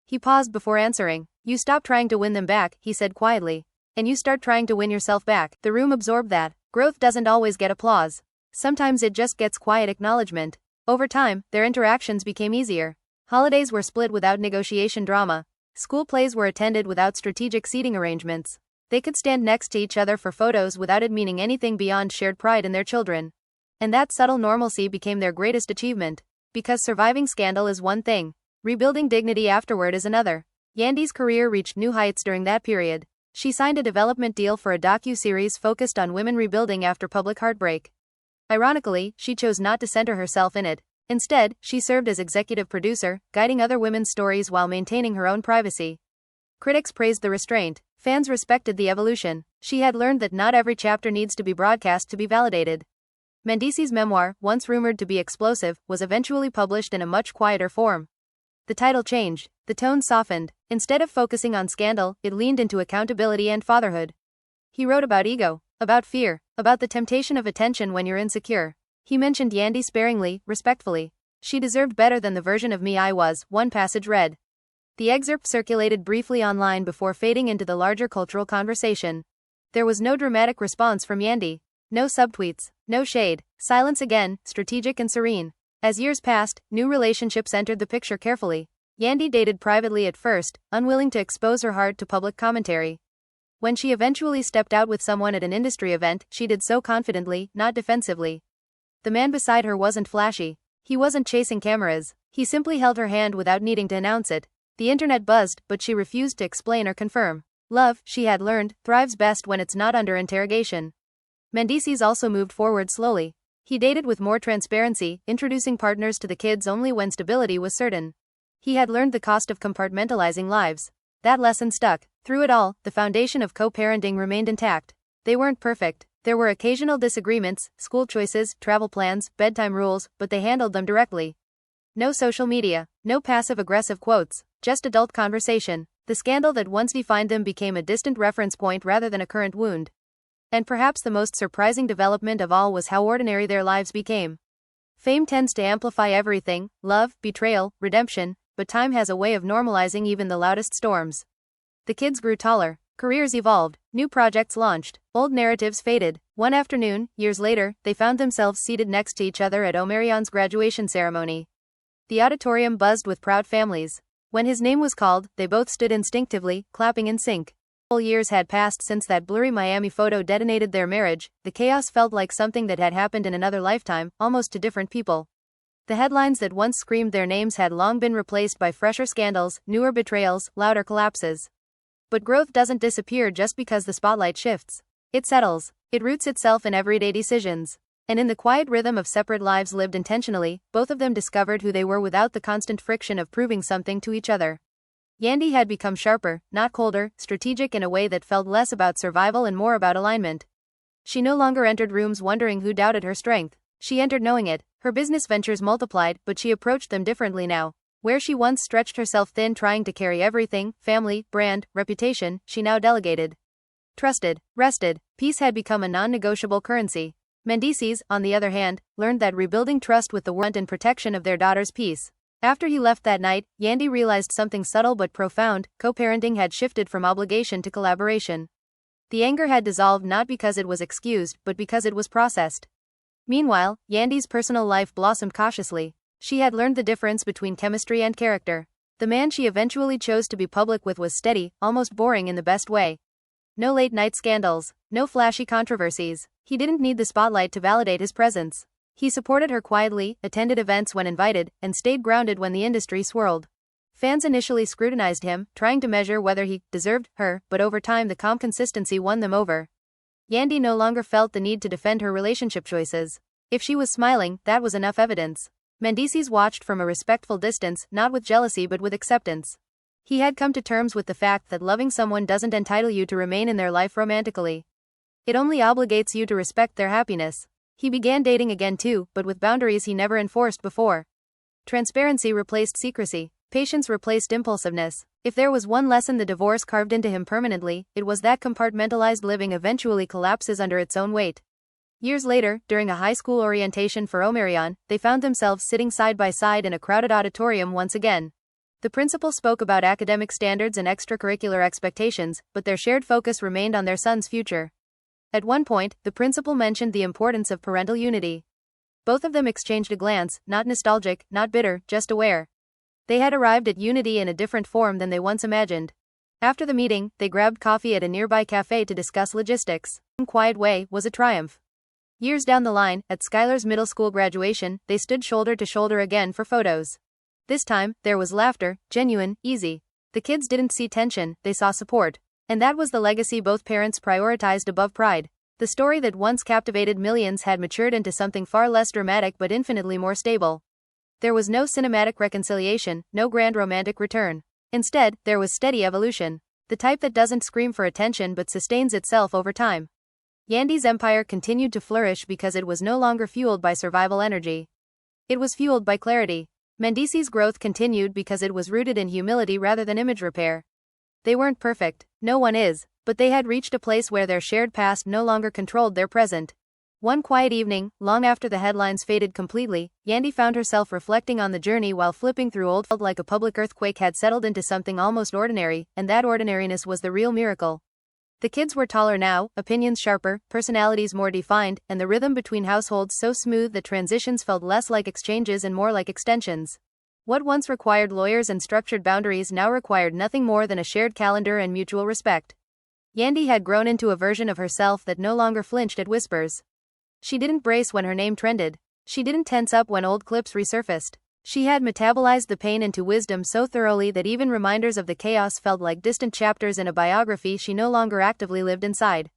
He paused before answering. You stop trying to win them back, he said quietly. And you start trying to win yourself back. The room absorbed that. Growth doesn't always get applause. Sometimes it just gets quiet acknowledgement. Over time, their interactions became easier. Holidays were split without negotiation drama. School plays were attended without strategic seating arrangements. They could stand next to each other for photos without it meaning anything beyond shared pride in their children. And that subtle normalcy became their greatest achievement. Because surviving scandal is one thing. Rebuilding dignity afterward is another. Yandy's career reached new heights during that period. She signed a development deal for a docu-series focused on women rebuilding after public heartbreak. Ironically, she chose not to center herself in it. Instead, she served as executive producer, guiding other women's stories while maintaining her own privacy. Critics praised the restraint. Fans respected the evolution. She had learned that not every chapter needs to be broadcast to be validated. Mendeecees' memoir, once rumored to be explosive, was eventually published in a much quieter form. The title changed. The tone softened. Instead of focusing on scandal, it leaned into accountability and fatherhood. He wrote about ego, about fear, about the temptation of attention when you're insecure. He mentioned Yandy sparingly, respectfully. She deserved better than the version of me I was, one passage read. The excerpt circulated briefly online before fading into the larger cultural conversation. There was no dramatic response from Yandy. No subtweets, no shade, silence again, strategic and serene. As years passed, new relationships entered the picture carefully. Yandy dated privately at first, unwilling to expose her heart to public commentary. When she eventually stepped out with someone at an industry event, she did so confidently, not defensively. The man beside her wasn't flashy. He wasn't chasing cameras. He simply held her hand without needing to announce it. The internet buzzed, but she refused to explain or confirm. Love, she had learned, thrives best when it's not under interrogation. Mendeecees also moved forward slowly. He dated with more transparency, introducing partners to the kids only when stability was certain. He had learned the cost of compartmentalizing lives. That lesson stuck. Through it all, the foundation of co-parenting remained intact. They weren't perfect. There were occasional disagreements, school choices, travel plans, bedtime rules, but they handled them directly. No social media, no passive-aggressive quotes, just adult conversation. The scandal that once defined them became a distant reference point rather than a current wound. And perhaps the most surprising development of all was how ordinary their lives became. Fame tends to amplify everything, love, betrayal, redemption, but time has a way of normalizing even the loudest storms. The kids grew taller, careers evolved, new projects launched, old narratives faded. One afternoon, years later, they found themselves seated next to each other at Omarion's graduation ceremony. The auditorium buzzed with proud families. When his name was called, they both stood instinctively, clapping in sync. Whole years had passed since that blurry Miami photo detonated their marriage. The chaos felt like something that had happened in another lifetime, almost to different people. The headlines that once screamed their names had long been replaced by fresher scandals, newer betrayals, louder collapses. But growth doesn't disappear just because the spotlight shifts. It settles. It roots itself in everyday decisions. And in the quiet rhythm of separate lives lived intentionally, both of them discovered who they were without the constant friction of proving something to each other. Yandy had become sharper, not colder, strategic in a way that felt less about survival and more about alignment. She no longer entered rooms wondering who doubted her strength. She entered knowing it. Her business ventures multiplied, but she approached them differently now. Where she once stretched herself thin trying to carry everything, family, brand, reputation, she now delegated. Trusted, rested, peace had become a non-negotiable currency. Mendeecees, on the other hand, learned that rebuilding trust with the warmth and protection of their daughter's peace. After he left that night, Yandy realized something subtle but profound: co-parenting had shifted from obligation to collaboration. The anger had dissolved not because it was excused, but because it was processed. Meanwhile, Yandy's personal life blossomed cautiously. She had learned the difference between chemistry and character. The man she eventually chose to be public with was steady, almost boring in the best way. No late-night scandals, no flashy controversies. He didn't need the spotlight to validate his presence. He supported her quietly, attended events when invited, and stayed grounded when the industry swirled. Fans initially scrutinized him, trying to measure whether he deserved her, but over time the calm consistency won them over. Yandy no longer felt the need to defend her relationship choices. If she was smiling, that was enough evidence. Mendeecees watched from a respectful distance, not with jealousy but with acceptance. He had come to terms with the fact that loving someone doesn't entitle you to remain in their life romantically. It only obligates you to respect their happiness. He began dating again too, but with boundaries he never enforced before. Transparency replaced secrecy. Patience replaced impulsiveness. If there was one lesson the divorce carved into him permanently, it was that compartmentalized living eventually collapses under its own weight. Years later, during a high school orientation for Omarion, they found themselves sitting side by side in a crowded auditorium once again. The principal spoke about academic standards and extracurricular expectations, but their shared focus remained on their son's future. At one point, the principal mentioned the importance of parental unity. Both of them exchanged a glance, not nostalgic, not bitter, just aware. They had arrived at unity in a different form than they once imagined. After the meeting, they grabbed coffee at a nearby cafe to discuss logistics. In a quiet way, was a triumph. Years down the line, at Skylar's middle school graduation, they stood shoulder to shoulder again for photos. This time, there was laughter, genuine, easy. The kids didn't see tension, they saw support. And that was the legacy both parents prioritized above pride. The story that once captivated millions had matured into something far less dramatic but infinitely more stable. There was no cinematic reconciliation, no grand romantic return. Instead, there was steady evolution. The type that doesn't scream for attention but sustains itself over time. Yandy's empire continued to flourish because it was no longer fueled by survival energy. It was fueled by clarity. Mendeecees' growth continued because it was rooted in humility rather than image repair. They weren't perfect, no one is, but they had reached a place where their shared past no longer controlled their present. One quiet evening, long after the headlines faded completely, Yandy found herself reflecting on the journey while flipping through old felt like a public earthquake had settled into something almost ordinary, and that ordinariness was the real miracle. The kids were taller now, opinions sharper, personalities more defined, and the rhythm between households so smooth that transitions felt less like exchanges and more like extensions. What once required lawyers and structured boundaries now required nothing more than a shared calendar and mutual respect. Yandy had grown into a version of herself that no longer flinched at whispers. She didn't brace when her name trended. She didn't tense up when old clips resurfaced. She had metabolized the pain into wisdom so thoroughly that even reminders of the chaos felt like distant chapters in a biography she no longer actively lived inside.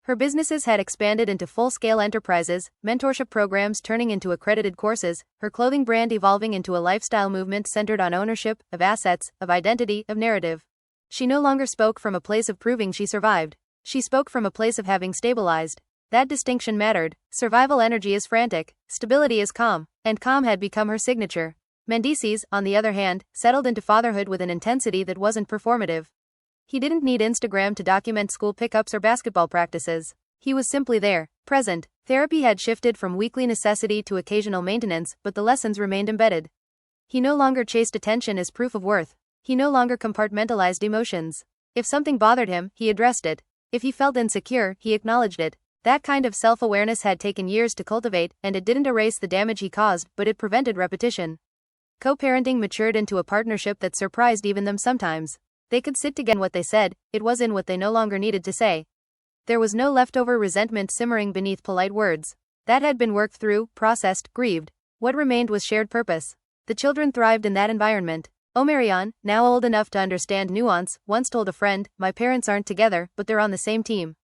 Her businesses had expanded into full-scale enterprises, mentorship programs turning into accredited courses, her clothing brand evolving into a lifestyle movement centered on ownership, of assets, of identity, of narrative. She no longer spoke from a place of proving she survived. She spoke from a place of having stabilized. That distinction mattered. Survival energy is frantic, stability is calm, and calm had become her signature. Mendeecees, on the other hand, settled into fatherhood with an intensity that wasn't performative. He didn't need Instagram to document school pickups or basketball practices. He was simply there, present. Therapy had shifted from weekly necessity to occasional maintenance, but the lessons remained embedded. He no longer chased attention as proof of worth. He no longer compartmentalized emotions. If something bothered him, he addressed it. If he felt insecure, he acknowledged it. That kind of self-awareness had taken years to cultivate, and it didn't erase the damage he caused, but it prevented repetition. Co-parenting matured into a partnership that surprised even them sometimes. They could sit together. What they said, it was in what they no longer needed to say. There was no leftover resentment simmering beneath polite words. That had been worked through, processed, grieved. What remained was shared purpose. The children thrived in that environment. Omarion, now old enough to understand nuance, once told a friend, "My parents aren't together, but they're on the same team."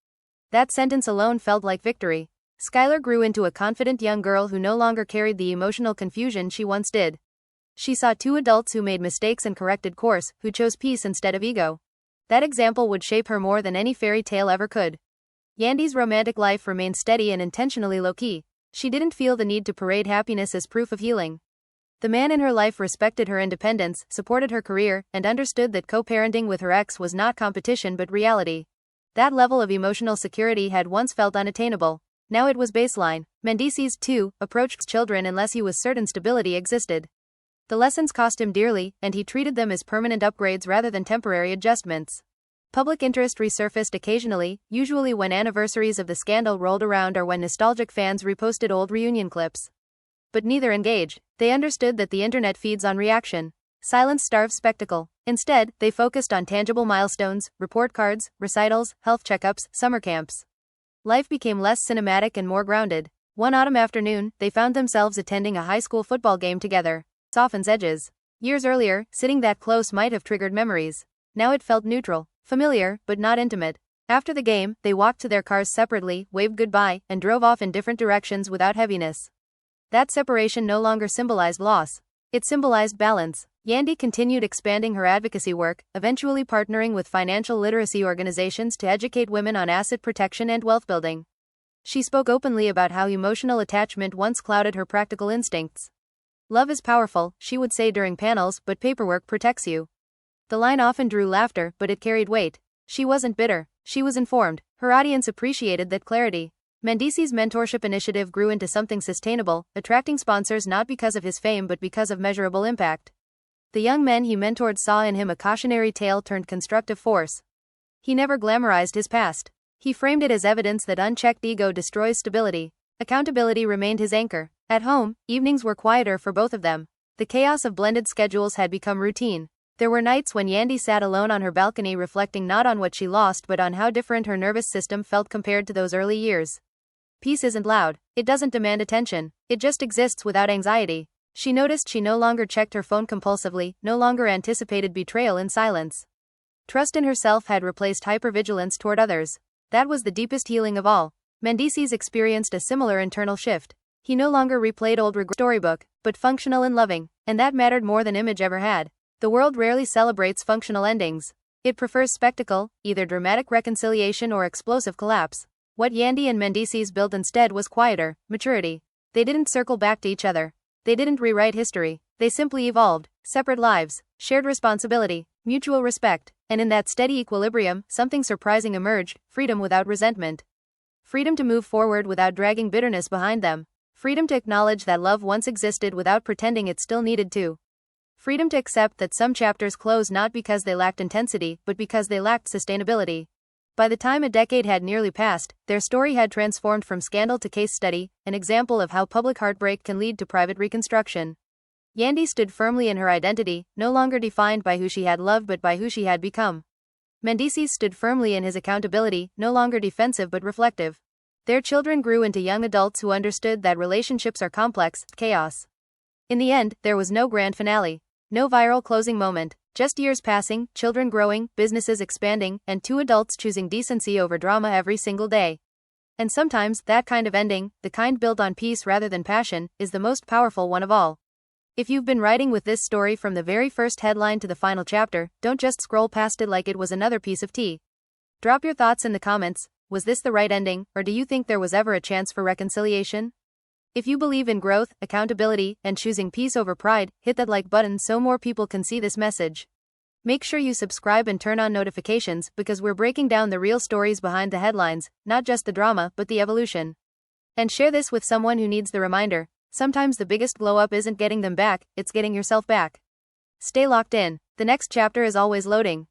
That sentence alone felt like victory. Skylar grew into a confident young girl who no longer carried the emotional confusion she once did. She saw two adults who made mistakes and corrected course, who chose peace instead of ego. That example would shape her more than any fairy tale ever could. Yandy's romantic life remained steady and intentionally low-key. She didn't feel the need to parade happiness as proof of healing. The man in her life respected her independence, supported her career, and understood that co-parenting with her ex was not competition but reality. That level of emotional security had once felt unattainable. Now it was baseline. Mendeecees, too, approached children unless he was certain stability existed. The lessons cost him dearly, and he treated them as permanent upgrades rather than temporary adjustments. Public interest resurfaced occasionally, usually when anniversaries of the scandal rolled around or when nostalgic fans reposted old reunion clips. But neither engaged. They understood that the internet feeds on reaction. Silence starves spectacle. Instead, they focused on tangible milestones, report cards, recitals, health checkups, summer camps. Life became less cinematic and more grounded. One autumn afternoon, they found themselves attending a high school football game together. Softens edges. Years earlier, sitting that close might have triggered memories. Now it felt neutral, familiar, but not intimate. After the game, they walked to their cars separately, waved goodbye, and drove off in different directions without heaviness. That separation no longer symbolized loss. It symbolized balance. Yandy continued expanding her advocacy work, eventually partnering with financial literacy organizations to educate women on asset protection and wealth building. She spoke openly about how emotional attachment once clouded her practical instincts. "Love is powerful," she would say during panels, "but paperwork protects you." The line often drew laughter, but it carried weight. She wasn't bitter. She was informed. Her audience appreciated that clarity. Mendeecees' mentorship initiative grew into something sustainable, attracting sponsors not because of his fame but because of measurable impact. The young men he mentored saw in him a cautionary tale turned constructive force. He never glamorized his past. He framed it as evidence that unchecked ego destroys stability. Accountability remained his anchor. At home, evenings were quieter for both of them. The chaos of blended schedules had become routine. There were nights when Yandy sat alone on her balcony reflecting not on what she lost but on how different her nervous system felt compared to those early years. Peace isn't loud. It doesn't demand attention. It just exists without anxiety. She noticed she no longer checked her phone compulsively, no longer anticipated betrayal in silence. Trust in herself had replaced hypervigilance toward others. That was the deepest healing of all. Mendeecees experienced a similar internal shift. He no longer replayed old storybook, but functional and loving, and that mattered more than image ever had. The world rarely celebrates functional endings. It prefers spectacle, either dramatic reconciliation or explosive collapse. What Yandy and Mendeecees built instead was quieter, maturity. They didn't circle back to each other. They didn't rewrite history. They simply evolved. Separate lives, shared responsibility, mutual respect, and in that steady equilibrium, something surprising emerged: freedom without resentment. Freedom to move forward without dragging bitterness behind them. Freedom to acknowledge that love once existed without pretending it still needed to. Freedom to accept that some chapters closed not because they lacked intensity, but because they lacked sustainability. By the time a decade had nearly passed, their story had transformed from scandal to case study, an example of how public heartbreak can lead to private reconstruction. Yandy stood firmly in her identity, no longer defined by who she had loved but by who she had become. Mendeecees stood firmly in his accountability, no longer defensive but reflective. Their children grew into young adults who understood that relationships are complex, chaos. In the end, there was no grand finale. No viral closing moment. Just years passing, children growing, businesses expanding, and two adults choosing decency over drama every single day. And sometimes, that kind of ending, the kind built on peace rather than passion, is the most powerful one of all. If you've been riding with this story from the very first headline to the final chapter, don't just scroll past it like it was another piece of tea. Drop your thoughts in the comments. Was this the right ending, or do you think there was ever a chance for reconciliation? If you believe in growth, accountability, and choosing peace over pride, hit that like button so more people can see this message. Make sure you subscribe and turn on notifications because we're breaking down the real stories behind the headlines, not just the drama but the evolution. And share this with someone who needs the reminder. Sometimes the biggest glow up isn't getting them back, it's getting yourself back. Stay locked in. The next chapter is always loading.